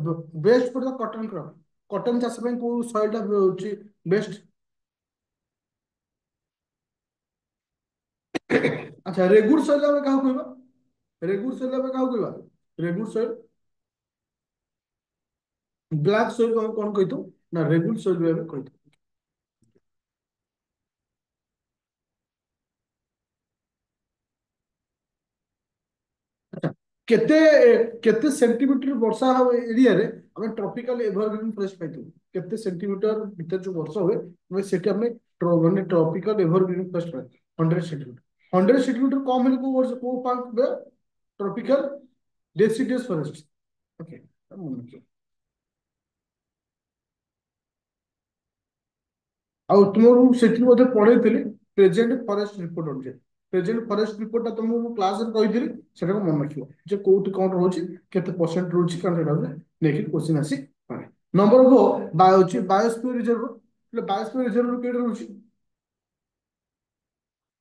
best for the cotton crop cotton चाष ପାଇଁ କୋଉ soil ଟା ହଉଛି ବେଷ୍ଟ अच्छा रेगुर soil ଆମେ କାହାକୁ କହିବା रेगुर soil ଆମେ କାହାକୁ କହିବା रेगुर soil ବ୍ଲାକ୍ soil ଆମେ କଣ କହିଥାଉ ନା रेगुर soil ବି ଆମେ କହିଥାଉ। अच्छा केते केते सेंटीमीटर वर्षा हो एरिया रे हमें ट्रॉपिकल एवरग्रीन फॉरेस्ट पाइथु केते सेंटीमीटर भीतर जो वर्षा हुए हमें सेठी हमें माने ट्रॉपिकल एवरग्रीन फॉरेस्ट पाइ 100 सेंटीमीटर 100 सेंटीमीटर कम है को वर्ष को पांच बे ट्रॉपिकल डेसिडियस फॉरेस्ट ओके ଆଉ ତୁମକୁ ସେଠି ମଧ୍ୟ ପଢେଇଥିଲି ପ୍ରେଜେଣ୍ଟ ଫରେଷ୍ଟ ରିପୋର୍ଟ ଅଛି ପ୍ରେଜେଣ୍ଟ ଫରେଷ୍ଟ ରିପୋର୍ଟଟା ତୁମକୁ ମୁଁ କ୍ଲାସରେ କହିଥିଲି ସେଟାକୁ ମନେ ରଖିବ ଯେ କୋଉଠି କଣ ରହୁଛି କେତେ ପରସେଣ୍ଟ ରହୁଛି କାରଣ ସେଟା ନେଇକି କ୍ୱେଶ୍ଚିନ୍ ଆସିପାରେ। ନମ୍ବର ହଉଛି ବାୟୋସ୍ଫିୟର ରିଜର୍ଭ ହେଲେ ବାୟୋସ୍ଫିୟର ରିଜର୍ଭ କେଉଁଠି ରହୁଛି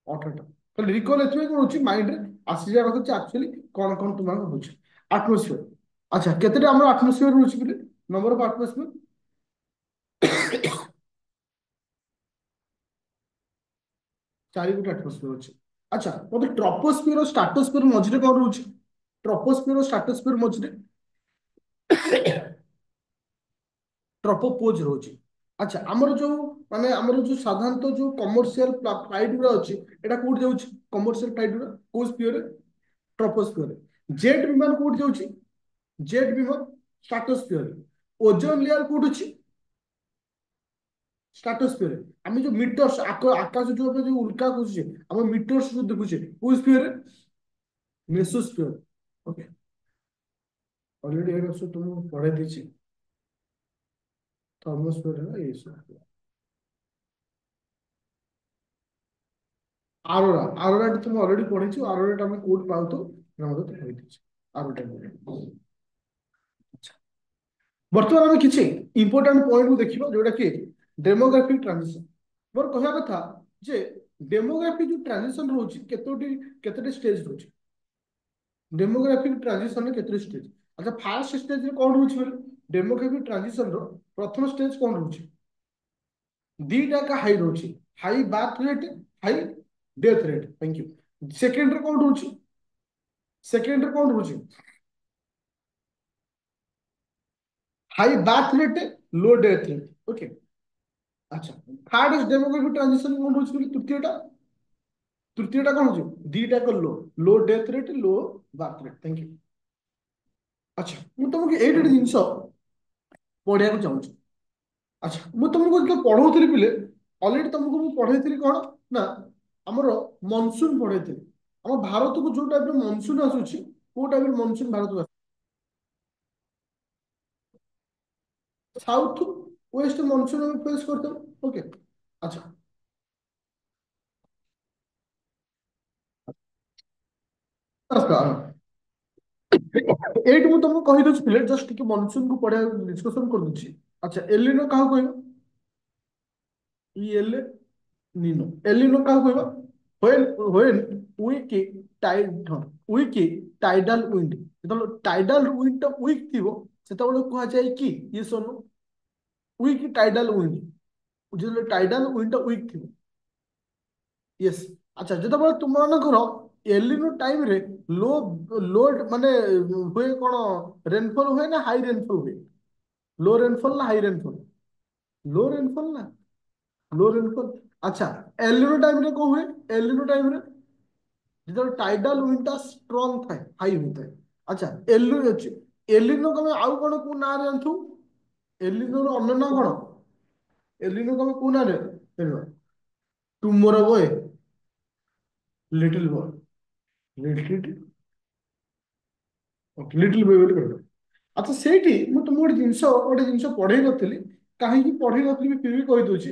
18ଟା ତାହେଲେ ରିକଲ୍ ଏଥିପାଇଁ କଣ ହଉଛି ମାଇଣ୍ଡରେ ଆସିଯିବା କଥା ଯେ ଆକ୍ଚୁଆଲି କଣ କଣ ତୁମର ହଉଛି ଆଟମୋସ୍ଫିୟର। ଆଚ୍ଛା କେତେଟା ଆମର ଆଟମୋସ୍ଫିୟର ରହୁଛି ବୋଲି ନମ୍ବର ଅଫ ଆଟମୋସ୍ଫିୟର 4 ଗୋଟି ଆଟମୋସ୍ଫିୟର ଅଛି। ଆଚ୍ଛା ମତେ ଟ୍ରପୋସ୍ଫିୟର ଷ୍ଟ୍ରାଟୋସ୍ଫିୟର ମଝିରେ କଣ ରହୁଛି ଟ୍ରପୋସ୍ଫିୟର ଷ୍ଟ୍ରାଟୋସ୍ଫିୟର ମଝିରେ ଟ୍ରପୋପୋଜ ରହୁଛି। ଆଚ୍ଛା ଆମର ଯୋଉ ମାନେ ଆମର ଯୋଉ ସାଧାରଣତଃ ଯୋଉ କମର୍ସିଆଲ ଫ୍ଲାଇଟ ଗୁଡା ଅଛି ଏଟା କୋଉଠି ଯାଉଛି କମର୍ସିଆଲ ଫ୍ଲାଇଟ ଗୁଡା କୋଉ ସ୍ପିୟରରେ ଟ୍ରପୋସ୍ଫିୟରରେ ଜେଟ୍ ବିମାନ କୋଉଠି ଯାଉଛି ଜେଟ୍ ବିମାନ ଷ୍ଟ୍ରାଟୋସ୍ଫିୟରରେ ଓଜୋନ ଲେୟାର କୋଉଠି ଅଛି ଷ୍ଟ୍ରାଟୋସ୍ଫିୟରରେ ଆମେ ଯୋଉ ମିଟର୍ସ ଆକାଶ ଯୋଉ ଆମେ ଯୋଉ ଉଲ୍କା ଖୋଜୁଛେ ଆମ ମିଟର୍ସ ଯୋଉ ଦେଖୁଛେ କୋଉ ସ୍ପିୟରରେ ମେସୋସ୍ଫିୟର ଓକେ ଅଲରେଡି ଏଗୁଡ଼ା ସବୁ ତୁମକୁ ପଢେଇ ଦେଇଛି थर्मोस्फीयर है ना ये सब आरोरा आरोरा तुम ऑलरेडी पढ़ी आरोरा आम कोड पाऊ तो आरोरा बर्तमान आम किसी इंपोर्टाट पॉइंट को देखा जोटा कि डेमोग्राफिक ट्रांजिशन मोर कहवा कथा जे डेमोग्राफी जो ट्रांजिशन रोचे केतोटी स्टेज रोचे डेमोग्राफिक ट्रांजिशन केतोटी स्टेज अच्छा फास्ट स्टेज रे कौन रोचे डेमोग्राफिक ट्रांजिशन रो प्रथम स्टेज कौन रोचे दीटा का हाई रोचे high birth rate high death rate thank you second रे कौन रोचे सेकेंड रे कौन रोचे high birth rate low death rate okay अच्छा थर्ड इज डेमोग्राफिक ट्रांजिशन कौन रोचे तृतीयटा कौन हो दीटा को low low death rate low birth rate thank you अच्छा ମୁଁ ତମକୁ ଏଇଟା ଗୋଟେ ଜିନିଷ ପଢିବାକୁ ଚାହୁଁଛି अच्छा ମୁଁ ତମକୁ ଯେତେବେଳେ ପଢଉଥିଲି ପିଲେ ଅଲରେଡି ତମକୁ ମୁଁ ପଢେଇଥିଲି କଣ ନା ଆମର ମନସୁନ ପଢେଇଥିଲି ଆମ ଭାରତକୁ ଯୋଉ ଟାଇପର ମନସୁନ ଆସୁଛି କୋଉ ଟାଇପର ମନସୁନ ଭାରତକୁ ଆସୁଛି ସାଉଥ ୱେଷ୍ଟ ମନସୁନ ଆମେ ଫେସ୍ କରିଥାଉ ଓକେ अच्छा नमस्कार ଏଇଠି ମୁଁ ତମକୁ କହିଦଉଛି ପିଲେ ଜଷ୍ଟ ଟିକେ ମନସୁନକୁ ପଢିବା ଡିସ୍କସନ କରିଦଉଛି अच्छा एलिनो କାହାକୁ କହିବ ଇ ଏଲ ନିନୋ ଏଲିନୋ କାହାକୁ କହିବ when weak tide weak tidal wind ଯେତେବେଳେ tidal wind ଟା weak ଥିବ ସେତେବେଳେ କୁହାଯାଏ କି ଇଏ ଶୁଣୁ weak tidal wind ଯେତେବେଳେ tidal wind ଟା weak ଥିବ यस अच्छा ଯେତେବେଳେ ତୁମମାନଙ୍କର ଏଲିନୋ ଟାଇମ ରେ लो लो ମାନେ ହୁଏ କଣ ରେନଫଲ ହୁଏ ନା ହାଇ ରେନଫଲ ହୁଏ लो रेनफॉल ना हाई रेनफॉल लो रेनफॉल ना, लो रेनफॉल। अच्छा, एलिनो टाइम रे कौन हुए? एलिनो टाइम रे যেটা টাইডাল উইন্ডটা স্ট্রং থাকে, হাই হইଥାଏ। আচ্ছা, এলিনো ଅଛି, এলিনো কমে ଆଉ কোন কোন ନାଁ ରେ ଜାଣିଛୁ? ଏଲିନୋର ଅନ୍ୟ ନାଁ କଣ? ଏଲିନୋ କମେ କୋଉ ନାଁ ରେ ଜାଣିବ? ଟୁମୋର boy, little boy, little, little boy ବୋଲି କହିବ। ଆଚ୍ଛା, ସେଇଠି ମୁଁ ତୁମକୁ ଗୋଟେ ଜିନିଷ ପଢେଇ ନଥିଲି, କାହିଁକି ପଢେଇ ନଥିଲି ଫିର ବି କହିଦଉଛି।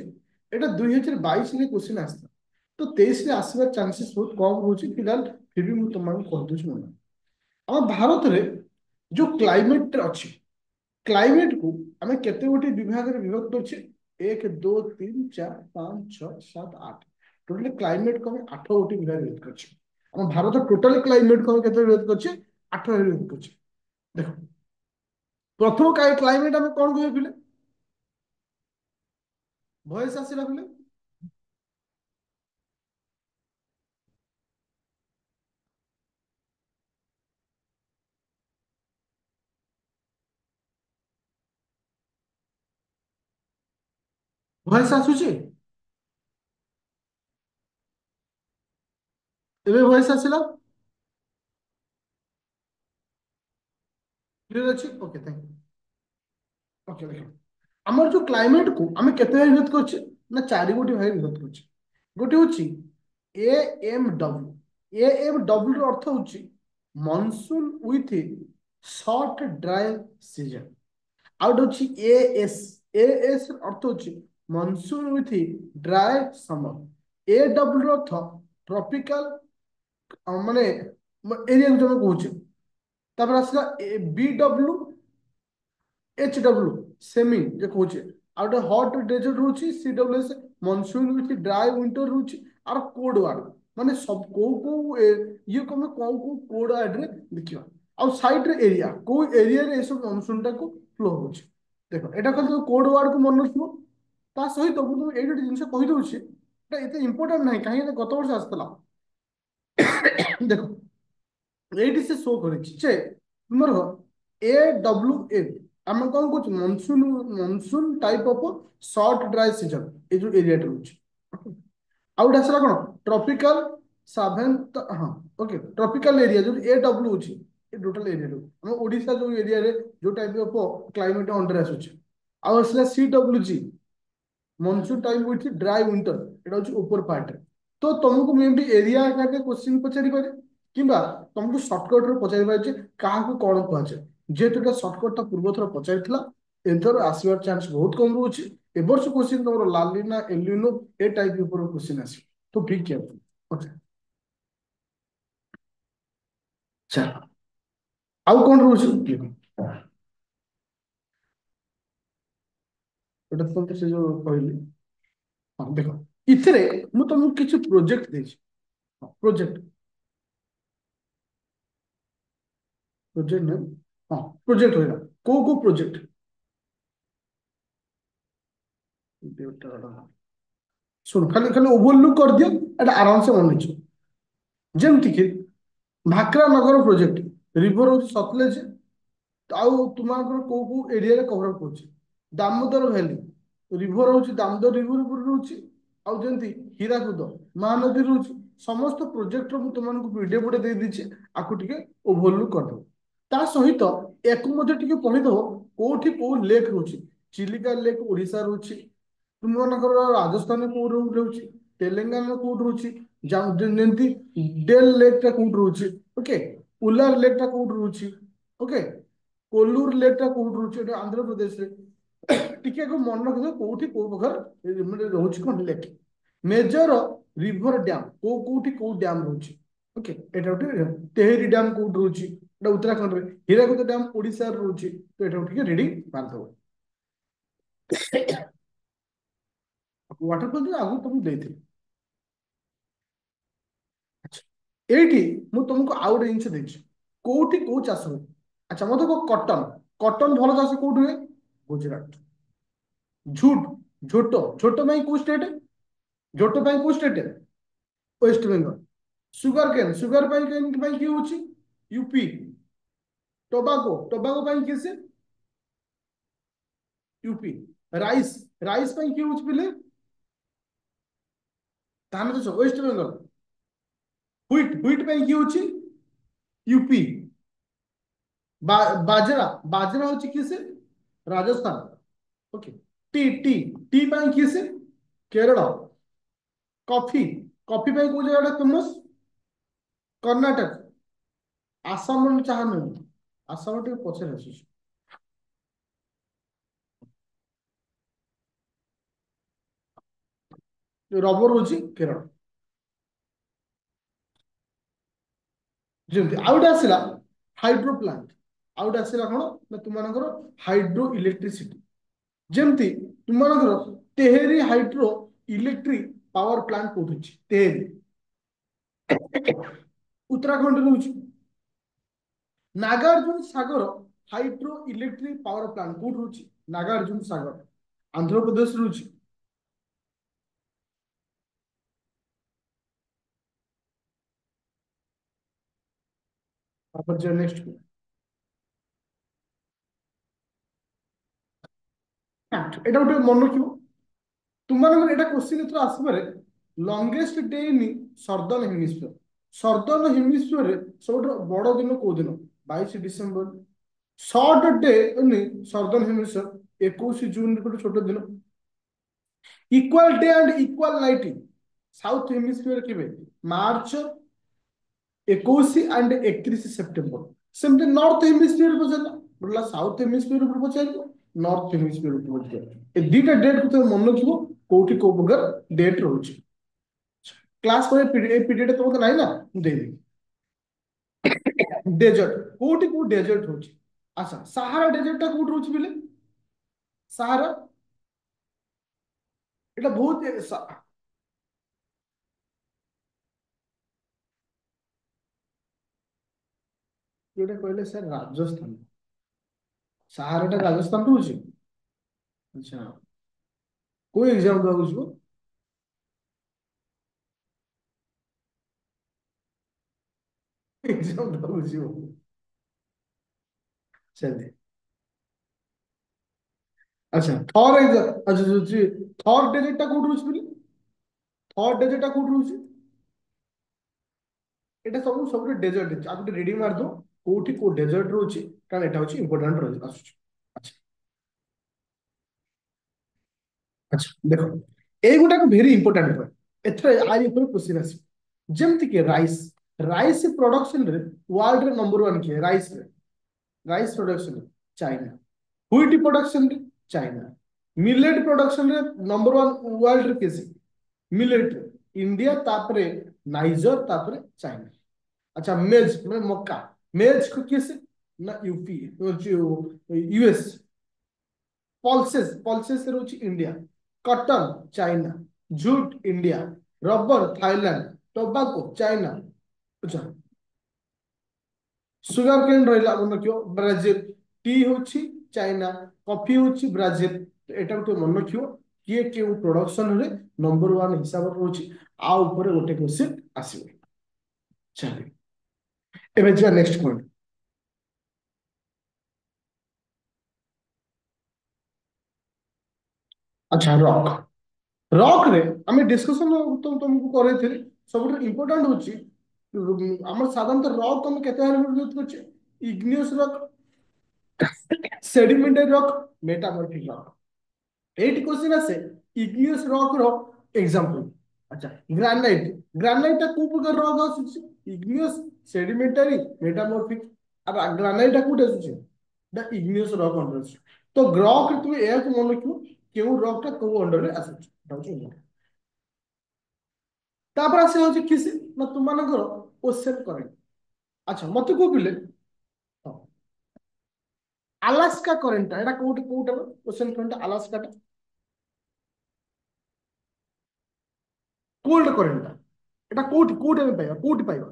ଏଇଟା 2022ରେ କ୍ୱେଶ୍ଚିନ୍ ଆସିଥିଲା, ତ 23ରେ ଆସିବାର ଚାନ୍ସେସ୍ ବହୁତ କମ ରହୁଛି। ଫିଲହାଲ ଫିର ବି ମୁଁ ତୁମକୁ କହିଦଉଛି ମନେ। ଆମ ଭାରତରେ ଯୋଉ କ୍ଲାଇମେଟ ଅଛି, କ୍ଲାଇମେଟ କୁ ଆମେ କେତେ ଗୋଟି ବିଭାଗରେ ବିଭକ୍ତ କରୁଛେ? 1 2 3 4 5 6 7 8, ଟୋଟାଲି କ୍ଲାଇମେଟ କୁ ଆମେ 8 ଗୋଟି ବିଭାଗରେ ବିଭକ୍ତ କରୁଛେ। ଆମ ଭାରତ ଟୋଟାଲି କ୍ଲାଇମେଟ କୁ ଆମେ କେତେ ବିଭକ୍ତ କରୁଛେ? 8 ଭାଗରେ ବିଭକ୍ତ କରୁଛେ। ଦେଖ, ପ୍ରଥମ କ୍ଲାଇମେଟ ଆମେ କଣ କହିବା ପିଲେ? ଭଏସ ଆସିଲା ପିଲେ? ଭଏସ ଆସୁଛି? ଏବେ ଭଏସ ଆସିଲା? କ୍ଲିୟର ଅଛି? Okay, thank you. ଓକେ, ଦେଖ, ଆମର ଯୋଉ କ୍ଲାଇମେଟ କୁ ଆମେ କେତେ ଭାগে ବିଭକ୍ତ କରୁଛେ? ନା 4 ଗୋଟି ଭାগে ବିଭକ୍ତ କରୁଛେ। ଗୋଟେ ହଉଛି A M W. A M W ର ଅର୍ଥ ହଉଛି monsoon with short dry season. ଆଉ ଗୋଟେ ହଉଛି ଏ ଏସ୍। ଏ ଏସ୍ ଅର୍ଥ ହଉଛି monsoon with dry summer. A W ର ଅର୍ଥ ଟ୍ରପିକାଲ, ମାନେ ଏରିଆକୁ ତମେ କହୁଛେ। ତାପରେ ଆସିଲା B W H W, semi ଯେ କହୁଛେ। ଆଉ ଗୋଟେ ହଟ୍ ଡେଜର୍ଟ ରହୁଛି C W S, monsoon with dry winter ରହୁଛି। ଆର କୋଡ ୱାର୍ଡ ମାନେ ସବୁ କୋଉ କୋଉ ଇଏ କମେ କୋଉ କୋଉ କୋଡ ୱାର୍ଡରେ ଦେଖିବା। ଆଉ ସାଇଡରେ ଏରିଆ, କୋଉ ଏରିଆରେ ଏସବୁ ମନସୁନଟାକୁ ଫ୍ଲୋ ହଉଛି। ଦେଖ, ଏଇଟା ଖାଲି ତମେ କୋଡ ୱାର୍ଡକୁ ମନେ ରଖିବ। ତା ସହିତ ମୁଁ ତୁମକୁ ଏଇଠି ଗୋଟେ ଜିନିଷ କହିଦଉଛି, ଏଟା ଏତେ ଇମ୍ପୋର୍ଟାଣ୍ଟ ନାହିଁ, କାହିଁକି ନା ଗତ ବର୍ଷ ଆସିଥିଲା। ଦେଖ, ଏଇଠି ସେ ଶୋ କରିଛି ଯେ ତୁମର ଏ ଡବ୍ଲ୍ୟୁ ଏ, ଆମେ କଣ କହୁଛୁ? Monsoon, monsoon type of short dry season, ଏଇ ଯୋଉ ଏରିଆଟା ରହୁଛି। ଆଉ ଗୋଟେ ଆସିଲା କଣ? ଟ୍ରପିକାଲ ସେଭେନ୍ଥ, ହଁ, ଓକେ, ଟ୍ରପିକାଲ ଏରିଆ ଯୋଉ ଏ ଡବ୍ଲ୍ୟୁ ଅଛି, ଏ ଟୋଟାଲ ଏରିଆ ଆମ ଓଡିଶା ଯୋଉ ଏରିଆରେ ଯୋଉ ଟାଇପ ଅଫ କ୍ଲାଇମେଟ ଅଣ୍ଡର ଆସୁଛି। ଆଉ ଆସିଲା C W G, monsoon time with dry winter, ଏଟା ହଉଛି ଉପର ପାର୍ଟରେ। ତ ତମକୁ ମେ ବି ଏରିଆ ଆକାରରେ କ୍ୱେଶ୍ଚିନ୍ ପଚାରିପାରେ, କିମ୍ବା ତମକୁ ସର୍ଟକଟ ରେ ପଚାରିପାରେ ଯେ କାହାକୁ କଣ କୁହାଯାଏ। ଯେହେତୁ ଏଟା ସର୍ଟକଟ ଟା ପୂର୍ବ ଥର ପଚାରିଥିଲା, ଏଥର ଆସିବାର ଚାନ୍ସ ବହୁତ କମ ରହୁଛି। ଏ ବର୍ଷ କ୍ୱେଶ୍ଚିନ୍ ତମର ଲାଲିନା, ଏଲିନୋ ଏ ଟାଇପ ଉପର କ୍ୱେଶ୍ଚିନ୍ ଆସିବ। ତ ବି କେୟାରଫୁଲ। ଓକେ, ଚାଲ, ଆଉ କଣ ରହୁଛି? ଏଟା ତ ସେ ଯୋଉ କହିଲି। ହଁ, ଦେଖ, ଏଥିରେ ମୁଁ ତମକୁ କିଛି ପ୍ରୋଜେକ୍ଟ ଦେଇଛି। ପ୍ରୋଜେକ୍ଟ, ପ୍ରୋଜେକ୍ଟ ନେମ୍, ହଁ, ପ୍ରୋଜେକ୍ଟ ରହିଲା। କୋଉ କୋଉ ପ୍ରୋଜେକ୍ଟ? ଶୁଣ, ଖାଲି ଖାଲି ଓଭରଲୁକ୍ କରିଦିଅ, ଏଟା ଆରାମସେ ମନେଇଯିବ। ଯେମିତି କି ଭାକ୍ରା ନଗର ପ୍ରୋଜେକ୍ଟ, ରିଭର ହଉଛି ସତଲେଜ। ଆଉ ତୁମର କୋଉ କୋଉ ଏରିଆରେ କଭର ଅପ୍ କରୁଛି? ଦାମୋଦର ଭ୍ୟାଲି, ରିଭର ହଉଛି ଦାମୋଦର ରିଭର ଉପରେ ରହୁଛି। ଆଉ ଯେମିତି ହୀରାକୁଦ ମହାନଦୀ ରହୁଛି। ସମସ୍ତ ପ୍ରୋଜେକ୍ଟର ମୁଁ ତୁମମାନଙ୍କୁ ଭିଡିଓ ଗୋଟେ ଦେଇ ଦେଇଛି, ଆକୁ ଟିକେ ଓଭରଲୁକ୍ କରିଦେବ। ତା ସହିତ ୟାକୁ ମଧ୍ୟ ଟିକେ ପଢିଦବ, କୋଉଠି କୋଉ ଲେକ୍ ରହୁଛି। ଚିଲିକା ଲେକ୍ ଓଡିଶା ରହୁଛି। ତୁମମାନଙ୍କର ରାଜସ୍ଥାନରେ କୋଉଠି ରହୁଛି, ତେଲେଙ୍ଗାନାରେ କୋଉଠି ରହୁଛି, ଯେମିତି ଡେଲ ଲେକ୍ ଟା କୋଉଠି ରହୁଛି, ଓକେ, ଉଲାର ଲେକ୍ ଟା କୋଉଠି ରହୁଛି, ଓକେ, କୋଲୁର ଲେକ୍ ଟା କୋଉଠି ରହୁଛି, ଏଟା ଆନ୍ଧ୍ରପ୍ରଦେଶରେ। ଟିକେ ଆକୁ ମନେ ରଖିଦେବ କୋଉଠି କୋଉ ପ୍ରକାର ମାନେ ରହୁଛି କଣ ଲେକ୍। ମେଜର ରିଭର ଡ୍ୟାମ, କୋଉ କୋଉଠି କୋଉ ଡ୍ୟାମ ରହୁଛି, ଓକେ। ଏଟା ଗୋଟେ ତେହେରି ଡ୍ୟାମ କୋଉଠି ରହୁଛି, ଏଟା ଉତ୍ତରାଖଣ୍ଡରେ। ହୀରାକୁଦ ଡ୍ୟାମ ଓଡିଶାରେ ରହୁଛି। ତ ଏଟାକୁ ଟିକେ ରିଡିଂ ମାରିଦବ। ୱାଟରଫଲ ଆଗକୁ ତମକୁ ଦେଇଥିଲି। ଆଚ୍ଛା, ଏଇଠି ମୁଁ ତମକୁ ଆଉ ଗୋଟେ ଜିନିଷ ଦେଇଛି, କୋଉଠି କୋଉ ଚାଷ ହୁଏ। ଆଚ୍ଛା, ମତେ କୁହ, କଟନ, କଟନ ଭଲ ଚାଷ କୋଉଠି ହୁଏ? ଗୁଜୁରାଟ। ଝୁଟ, ଝୋଟ, ଝୋଟ ପାଇଁ କୋଉ ଷ୍ଟେଟ? ଝୋଟ ପାଇଁ କୋଉ ଷ୍ଟେଟ? ୱେଷ୍ଟ ବେଙ୍ଗଲ। ସୁଗାର କେନ୍, ସୁଗାର ପାଇଁ ପାଇଁ କି ହଉଛି? ୟୁପି। ଟୋବାକୋ, ଟୋବାକୋ ପାଇଁ କିଏ ସେ? यूपी। राइस, রাইস ପାଇଁ কি হচ্ছে বলে ধান চাষ ওয়েস্ট বেঙ্গল। হুইট ପାଇଁ কি হচ্ছে यूपी। बाजरा बाजरा হচ্ছে কিসে রাজস্থান। ओके। टी टी ପାଇଁ কিসে केरल। कॉफी कॉफी ପାଇଁ କୋଉ ଜାଗାଟା ଫେମସ କର୍ଣ୍ଣାଟକ। ଆସାମ ଚାହା ନୁହେଁ ଆସାମ ଟିକେ ପଛରେ ଆସୁଛି। ରବର ହଉଛି କେରଳ। ଯେମିତି ଆଉ ଗୋଟେ ଆସିଲା ହାଇଡ୍ରୋ ପ୍ଲାଣ୍ଟ। ଆଉ ଗୋଟେ ଆସିଲା କଣ ନା ତୁମମାନଙ୍କର ହାଇଡ୍ରୋ ଇଲେକ୍ଟ୍ରିସିଟି। ଯେମିତି ତୁମମାନଙ୍କର Tehri hydro electric power plant କୋଉଠି ଅଛି ତେହେରି ଉତ୍ତରାଖଣ୍ଡ ରହୁଛି। Nagarjuna Sagar hydro electric power plant कौट रही नागार्जुन सागर आंध्र प्रदेश रही। नेक्स्ट এটা গোটে মনে রাখিব তোমার এটা কোশ্চিন এথর আসবে longest day in southern hemisphere. Southern hemisphere ସବୁଠୁ ବଡ଼ ଦିନ କୋଉ ଦିନ 22 December. Short day in southern hemisphere 21 June ଗୋଟେ ଛୋଟ ଦିନ। Equal day and equal night south hemisphere କେବେ ମାର୍ଚ୍ଚ 21 and 31 सेप्टेम्बर। सेमती नॉर्थ हेमिस्फीयर पचार बोला साउथ हेमिस्फीयर पचार नॉर्थ हेमिस्फीयर पचार ए दुईटा डेट को तुम मन रखिबो कोठी को प्रकार डेट रहउची। क्लास पर ए पीरियड तो नहीं ना दे दे। डेजर्ट कोठी को डेजर्ट होची। अच्छा सहारा डेजर्ट टा कोठी रहउची बिले सहारा एटा बहुत जोटा कहले सर राजस्थान सहारा टा राजस्थान रहउची। अच्छा कोई एग्जाम दବାକୁ ଯିବ एग्जाम दବାକୁ ଯିବ चलिए। अच्छा थर एग्जाम अच्छा जो थर डेजर्ट टा कोठी रहउची बिले थर डेजर्ट टा कोठी रहउची এটা ସବୁ ডেজর্ট আছে আপনি রিডিং মার দো কোউଠି কো ডেজর্ট রହୁଛି কারণ এটা হচ্ছে ইম্পর্টেন্ট রয়েছে আসুଛି। আচ্ছা আচ্ছা দেখো এইগুটাକୁ ভেরি ইম্পর্টেন্ট পয়েন্ট এথরে আই উপরে কোশ্চেন আসবে যেମିତି କି রাইস রাইস প্রোডাকশন রে ওয়ার্ল্ড রে नंबर 1 କିଏ রাইস ରେ rice production China. Wheat production রে চাইনা। মিলেট প্রোডাকশন রে नंबर 1 ওয়ার্ল্ড রে কিଏ मिलेट इंडिया तापरे नाइजर तापरे चाइना। अच्छा मेज मैं मक्का मेज को किस ना यूपी यूएस। पल्सेस पल्सेस रहुची India. Cotton China. Jute India. Rubber Thailand. Tobacco China. अच्छा सुगर केन रहिला मन रखियो ब्राजील। टी होची चाइना। कॉफी होची ब्राजील। एटा तो मन रखियो किए के प्रोडक्शन रे नंबर 1 हिसाब रहुची आ ऊपर गोटे क्वेश्चन आसीबो। चलिए एबे जा नेक्स्ट पॉइंट। अच्छा रॉक रॉक रे आम डिस्कशन तो तुमको करे सब इम्पोर्टाट हूँ आम साधारणतः रॉक तुम केते यूज कर igneous rock sedimentary rock metamorphic rock. एट क्वेश्चन आसे इग्नियस रॉक रो एग्जांपल। अच्छा ग्रानाइट ग्रानाइट टा को प्रकार रॉक आसुची इग्नियस सेडिमेंटरी मेटामॉर्फिक। अब ग्रानाइट टा कोड आसुची द इग्नियस रॉक अंडर। तो रॉक तुम ए को मन रखियो केउ रॉक टा को अंडर रे आसुची। तापर आसे होची किस ना तुम मानकर ओशन करेंट। अच्छा मत को बिले अलास्का करेंट एटा कोठी कोटा ओशन करंट अलास्का टा कोल्ड करेंट एटा कोठी कोठी में पाइबा कोठी पाइबा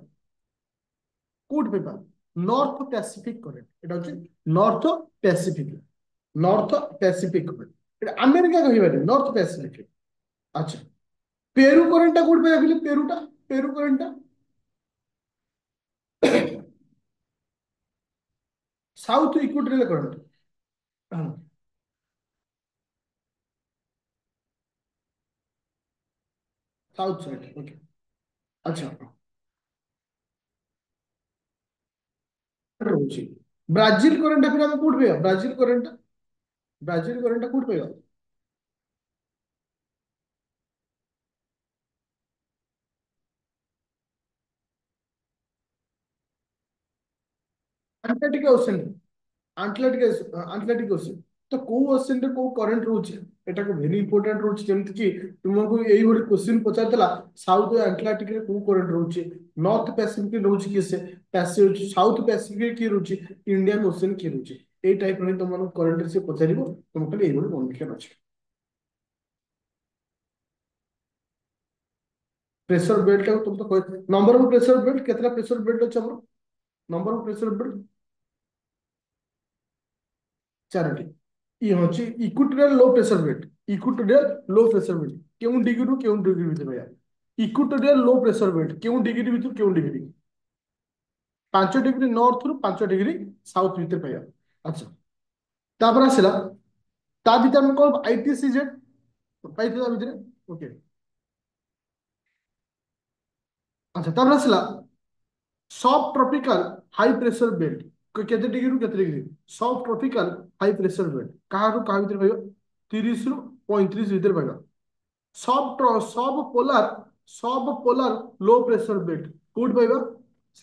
कोठी पाइबा नॉर्थ पैसिफिक करेंट एटा होची north Pacific north Pacific current एटा अमेरिका कहिबानी नॉर्थ पैसिफिक। अच्छा पेरू करेंट टा कोठी पाइबा पेरू करेंट टा south equatorial current. South side okay. अच्छा ରହୁଛି ବ୍ରାଜିଲ କରେଣ୍ଟ ଫିर ଆମେ କୋଉଠି ପାଇବା ବ୍ରାଜିଲ କରେଣ୍ଟ କୋଉଠି ପାଇବା? ଆଣ୍ଟାର୍କଟିକା ଓସେନ ଆଣ୍ଟଲାଟିକ ଓସେନ ତ କୋଉ ଓସେନ ରେ କୋଉ କରେଣ୍ଟ ରହୁଛି ଏଟା ଭେରି ଇମ୍पोର୍ଟାଣ୍ଟ ରହୁଛି ଯେମିତି କି ତୁମକୁ ଏଇଭଳି କ୍ୱେଶ୍ଚିନ୍ ପଚାରିଥିଲା ସାଉଥ ଆଣ୍ଟଲାଟିକ ରେ କୋଉ କରେଣ୍ଟ ରହୁଛି ନର୍ଥ ପାସିଫିକ ରେ ରହୁଛି କିଏ ସେ ସାଉଥ ପାସିଫିକ ରେ କିଏ ରହୁଛି ଇଣ୍ଡିଆନ ଓସେନ କିଏ ରହୁଛି ଏଇ ଟାଇପ ର ତମମାନଙ୍କୁ କରେଣ୍ଟ ସେ ପଚାରିବ ତମକୁ ଖାଲି ଏଇଭଳି ମନେ ରଖିବାର ଅଛି। ପ୍ରେସର ବେଲ୍ଟ ତୁମ ତ ନମ୍ବର ଅଫ ପ୍ରେସର ବେଲ୍ଟ କେତେଟା ପ୍ରେସର ବେଲ୍ଟ ଅଛି ଆମର ନମ୍ବର ଅଫ ପ୍ରେସର ବେଲ୍ଟ ଚାରୋଟି ଇଏ ହଉଛି equatorial low pressure belt equatorial low pressure belt केउं डिग्री ରୁ କେଉଁ डिग्री ଭିତରେ ରହିବା इक्वेटोरियल लो प्रेशर बेल्ट केउं डिग्री ଭିତରୁ କେଉं डिग्री 5 डिग्री नॉर्थ ରୁ 5 डिग्री साउथ ଭିତରେ ପାଇବା। ଆଚ୍ଛା ତାପରେ ଆସିଲା ତା ଭିତରେ ଆମେ କଣ ଆଇଟିସିଜେड ପାଇଥିବା ତା ଭିତରେ ଓକେ। ଆଚ୍ଛା ତାପରେ ଆସିଲା subtropical high pressure belt केते डिग्री ରୁ केते degree subtropical high pressure belt काहारू काहा ଭିତରେ ପାଇବା 30 ରୁ 35 ଭିତରେ ପାଇବା। Subpolar low pressure belt कोड पाइबा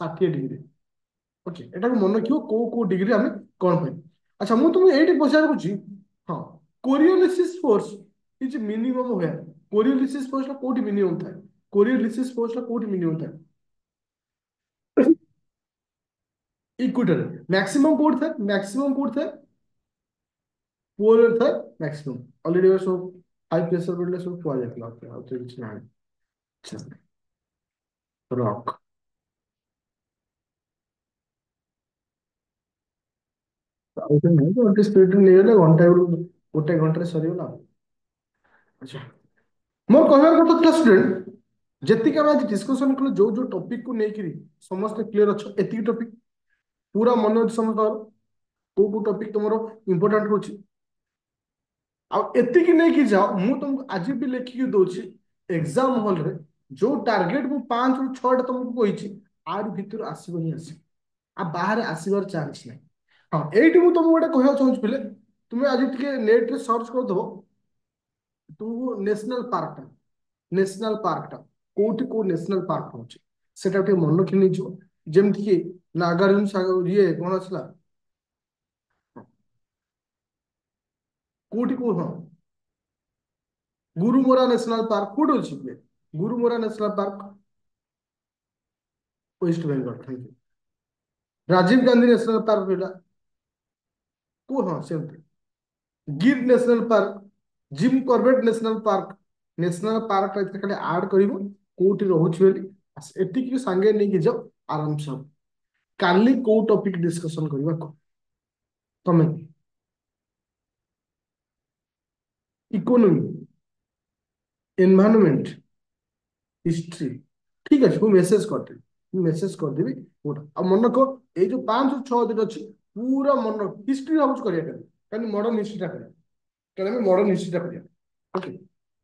60 डिग्री ओके एटा को मन रखियो को डिग्री हमें कौन पाइ। अच्छा मु तुम एठी पचार बुझी हां कोरियोलिसिस फोर्स इज मिनिमम होया कोरियोलिसिस फोर्स ला कोठी मिनिमम था कोरियोलिसिस फोर्स ला कोठी मिनिमम था इक्वेटर मैक्सिमम कोड था पोलर था मैक्सिमम ऑलरेडी सब हाई प्रेशर बेल्ट सब कुआ जातला और तो कुछ नहीं। अच्छा रॉक ଆଉ ତ ନାହିଁ ତ ଗୋଟେ ସ୍ପିଡ ନେଇଗଲେ ଘଣ୍ଟାଏ ବେଳକୁ ଗୋଟେ ଘଣ୍ଟାରେ ସରିଗଲା ଆଉ। ଆଚ୍ଛା ମୋର କହିବାର କଥା ଥିଲା ଷ୍ଟୁଡେଣ୍ଟ ଯେତିକି ଆମେ ଆଜି ଡିସ୍କସନ କଲେ ଯୋଉ ଯୋଉ ଟପିକ କୁ ନେଇକିରି ସମସ୍ତେ କ୍ଲିୟର ଅଛ ଏତିକି ଟପିକ ପୁରା ମନେ ଅଛି ସମସ୍ତଙ୍କର କୋଉ କୋଉ ଟପିକ ତମର ଇମ୍ପୋର୍ଟାଣ୍ଟ ରହୁଛି ଆଉ ଏତିକି ନେଇକି ଯାଅ ମୁଁ ତମକୁ ଆଜି ବି ଲେଖିକି ଦଉଛି ଏକ୍ସାମ ହଲରେ ଯୋଉ ଟାର୍ଗେଟ ମୁଁ 5 ରୁ 6ଟା ତମକୁ କହିଛି ଆରି ଭିତରୁ ଆସିବ ହିଁ ଆସିବ ଆଉ ବାହାରେ ଆସିବାର ଚାନ୍ସ ନାହିଁ। ହଁ ଏଇଠି ମୁଁ ତମକୁ ଗୋଟେ କହିବାକୁ ଚାହୁଁଛି ପିଲେ ତୁମେ ଆଜି ଟିକେ ନେଟରେ ସର୍ଚ୍ଚ କରିଦବ ତୁମକୁ ନେସନାଲ ପାର୍କଟା କୋଉଠି କୋଉ ନେସନାଲ ପାର୍କ ହଉଛି ସେଟା ଟିକେ ମନେ ରଖି ନେଇଯିବ ଯେମିତି କି ନାଗାର୍ଜୁନ ଇଏ କଣ ଆସିଲା କୋଉଠି କୋଉ ହଁ ଗୁରୁମୋରା ନ୍ୟାସନାଲ ପାର୍କ କୋଉଠି ଅଛି ପିଲେ Gorumara National Park West Bengal thank you Rajiv Gandhi National Park ରହିଲା କୋଉ ହଁ ସେମିତି Gir National Park Jim Corbett National Park National Park ଏଥିରେ ଖାଲି ଆଡ୍ କରିବ କୋଉଠି ରହୁଛି ବୋଲି ଏତିକି ସାଙ୍ଗେ ନେଇକି ଯାଅ ଆରାମସେ ହବ। କାଲି କୋଉ ଟପିକ ଡିସ୍କସନ କରିବା କହ ତମେ ଇକୋନୋମି ଏନଭାयरमेंट ହିଷ୍ଟ୍ରି ଠିକ ଅଛି ମୁଁ ମେସେଜ କରିଦେବି କୋଉଟା ଆଉ ମନେ ରଖ ଏଇ ଯୋଉ 5 ରୁ 6 ଦିନ ଅଛି ପୁରା ମନେ ରଖ ହିଷ୍ଟ୍ରି ଭାବୁଛି କରିବା କାଲି ମଡର୍ନ ହିଷ୍ଟ୍ରିଟା କରିବା କାରଣ ଆମେ ମଡର୍ନ ହିଷ୍ଟ୍ରିଟା କରିବା ଓକେ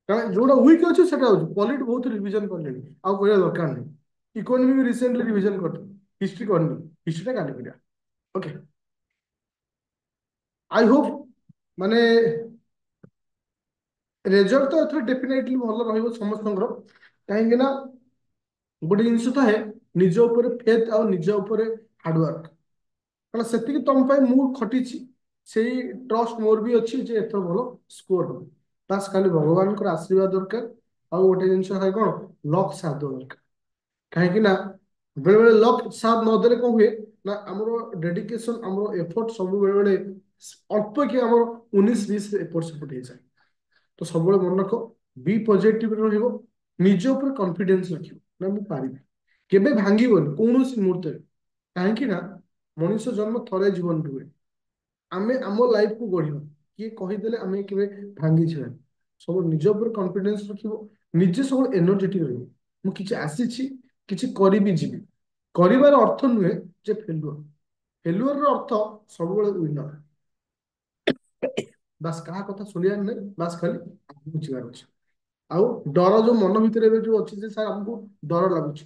କାରଣ ଯୋଉଟା ୱିକ୍ ଅଛି ସେଟା ହଉଛି ପଲିଟି ବହୁତ ରିଭିଜନ କଲେଣି ଆଉ କରିବା ଦରକାର ନାହିଁ ଇକୋନୋମି ବି ରିସେଣ୍ଟଲି ରିଭିଜନ କରିଥିଲି ହିଷ୍ଟ୍ରି କରିନି ହିଷ୍ଟ୍ରିଟା କାଲି କରିବା ଓକେ ଆଇ ହୋପ ମାନେ ରେଜଲ୍ଟ ତ ଏଥର ଡେଫିନେଟଲି ଭଲ ରହିବ ସମସ୍ତଙ୍କର କାହିଁକି ନା ଗୋଟେ ଜିନିଷ ଥାଏ ନିଜ ଉପରେ ଫେଥ ଆଉ ନିଜ ଉପରେ ହାର୍ଡୱାର୍କ କାରଣ ସେତିକି ତମ ପାଇଁ ମୁଁ ଖଟିଛି ସେଇ ଟ୍ରଷ୍ଟ ମୋର ବି ଅଛି ଯେ ଏଥର ଭଲ ସ୍କୋର ହବ ବାସ୍ ଖାଲି ଭଗବାନଙ୍କର ଆଶୀର୍ବାଦ ଦରକାର ଆଉ ଗୋଟେ ଜିନିଷ ଥାଏ କଣ ଲକ୍ ସାଥ ଦେବା ଦରକାର କାହିଁକି ନା ବେଳେ ବେଳେ ଲକ୍ ସାଥ ନଦେଲେ କଣ ହୁଏ ନା ଆମର ଡେଡିକେସନ ଆମର ଏଫର୍ଟ ସବୁ ବେଳେ ବେଳେ ଅଳ୍ପ କି ଆମର 19-20 ଏପଟ ସେପଟ ହେଇଯାଏ ତ ସବୁବେଳେ ମନେ ରଖ ବି ପଜିଟିଭ ରହିବ ନିଜ ଉପରେ କନଫିଡେନ୍ସ ରଖିବ ନା ମୁଁ ପାରିବି କେବେ ଭାଙ୍ଗିବନି କୌଣସି ମୁହୂର୍ତ୍ତରେ କାହିଁକି ନା ମଣିଷ ଜନ୍ମ ଥରେ ଜୀବନରେ ହୁଏ ଆମେ ଆମ ଲାଇଫକୁ ଗଢିବା କିଏ କହିଦେଲେ ଆମେ କେବେ ଭାଙ୍ଗିଯିବାନି ସବୁ ନିଜ ଉପରେ କନଫିଡେନ୍ସ ରଖିବ ନିଜେ ସବୁବେଳେ ଏନର୍ଜେଟିକ ରହିବ ମୁଁ କିଛି ଆସିଛି କିଛି କରିବି ଯିବି କରିବାର ଅର୍ଥ ନୁହେଁ ଯେ ଫେଲୁଅର ଅର୍ଥ ସବୁବେଳେ ୱିନର ବାସ୍ କାହା କଥା ଶୁଣିବାର ନାହିଁ ବାସ୍ ଖାଲି ଆଗକୁ ଯିବାର ଅଛି ଆଉ ଡର ଯୋଉ ମନ ଭିତରେ ଏବେ ଯୋଉ ଅଛି ଯେ ସାର୍ ଆମକୁ ଡର ଲାଗୁଛି,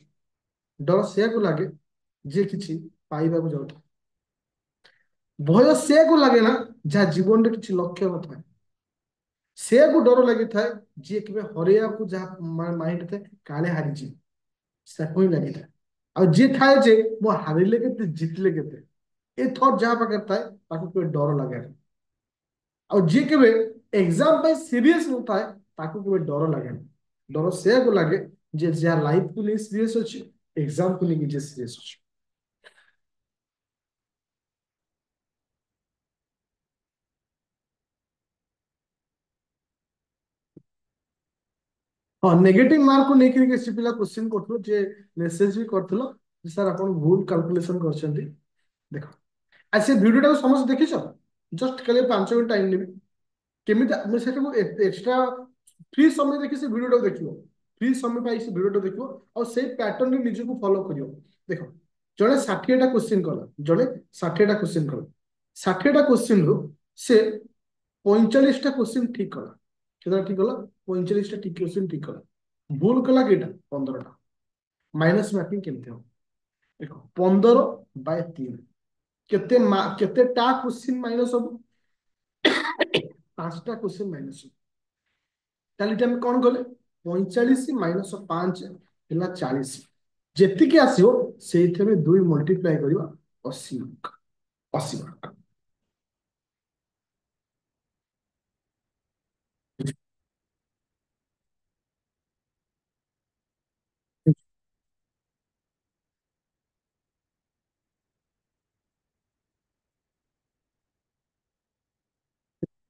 ଡର ସେୟାକୁ ଲାଗେ ଯିଏ କିଛି ପାଇବାକୁ ଯାଉଥାଏ। ଭୟ ସେୟାକୁ ଲାଗେ ନା ଯାହା ଜୀବନରେ କିଛି ଲକ୍ଷ୍ୟ ନଥାଏ। ସେୟାକୁ ଡର ଲାଗିଥାଏ ଯିଏ କେବେ ହରେଇବାକୁ ଯାହା ମାଇଣ୍ଡ ଥାଏ, କାଳେ ହାରିଯିବି, ତାକୁ ହିଁ ଲାଗିଥାଏ। ଆଉ ଯିଏ ଥାଏ ଯେ ମୁଁ ହାରିଲେ କେତେ ଜିତିଲେ କେତେ, ଏ ଥଟ୍ ଯାହା ପାଖରେ ଥାଏ ତାକୁ କେବେ ଡର ଲାଗେ ନା। ଆଉ ଯିଏ କେବେ ଏକ୍ସାମ ପାଇଁ ସିରିୟସ ନଥାଏ ତାକୁ କେବେ ଡର ଲାଗେନି। ଡର ସେୟାକୁ ଲାଗେ ଯେ ଯାହା ଲାଇଫକୁ ନେଇ ସିରିୟସ ଅଛି, ଏକ୍ସାମକୁ ନେଇକି ଯେ ସିରିୟସ ଅଛି। ହଁ, ନେଗେଟିଭ ମାର୍କକୁ ନେଇକି କିଛି ପିଲା କ୍ୱେଶ୍ଚିନ୍ କରୁଥିଲ, ଯେ ମେସେଜ ବି କରିଥିଲ ଯେ ସାର୍ ଆପଣ ଭୁଲ କାଲକୁଲେସନ କରିଛନ୍ତି। ଦେଖ, ଆଉ ସେ ଭିଡିଓଟାକୁ ସମସ୍ତେ ଦେଖିଛ? ଜଷ୍ଟ ଖାଲି 5 ମିନିଟ୍ ଟାଇମ ନେବି, କେମିତି ଆମେ ସେଟାକୁ ଏକ୍ସଟ୍ରା ଫ୍ରି ସମୟ ଦେଖି ସେ ଭିଡିଓଟାକୁ ଦେଖିବ, ଫ୍ରି ସମୟ ପାଇ ସେ ଭିଡିଓଟା ଦେଖିବ, ଆଉ ସେଇ ପ୍ୟାଟର୍ନରେ ନିଜକୁ ଫଲୋ କରିବ। ଦେଖ, ଜଣେ 60ଟା କ୍ୱେଶ୍ଚିନ୍ କଲା, ଜଣେ 60ଟା କ୍ୱେଶ୍ଚିନ୍ କଲା, 60ଟା କ୍ୱେଶ୍ଚିନ୍ରୁ ସେ 45ଟା କ୍ୱେଶ୍ଚିନ୍ ଠିକ କଲା। କେତେଟା ଠିକ କଲା? 45ଟା ଠିକ କ୍ୱେଶ୍ଚିନ୍ ଠିକ କଲା। ଭୁଲ କଲା କେଇଟା? 15ଟା। ମାଇନସ ମାର୍କିଂ କେମିତି ହବ? ଦେଖ, 15/3 କେତେଟା କ୍ୱେଶ୍ଚିନ୍ ମାଇନସ ହବ? 5ଟା କ୍ୱେଶ୍ଚିନ୍ ମାଇନସ ହବ। ତାହେଲେ ଏଠି ଆମେ କଣ କଲେ? 45 - 5 ହେଲା 40। ଯେତିକି ଆସିବ ସେଇଥିରେ 2 ମଲ୍ଟିପ୍ଲାଏ କରିବା, 80 ମାର୍କ। 80 ମାର୍କ।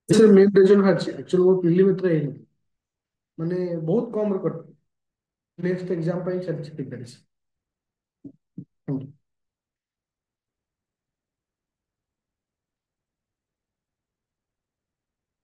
ମେନ୍ ରେଜଲ୍ଟ ବାହାରିଛି, ଆକ୍ଚୁଆଲି ମୋ ପ୍ରିଲିମ୍ ଏଥର ହେଇନି, ମାନେ ବହୁତ କମ ରେ କରିଥିଲି। ନେକ୍ସଟ ଏକ୍ସାମ ପାଇଁ ଚାଲିଛି ପ୍ରିପାରେସନ।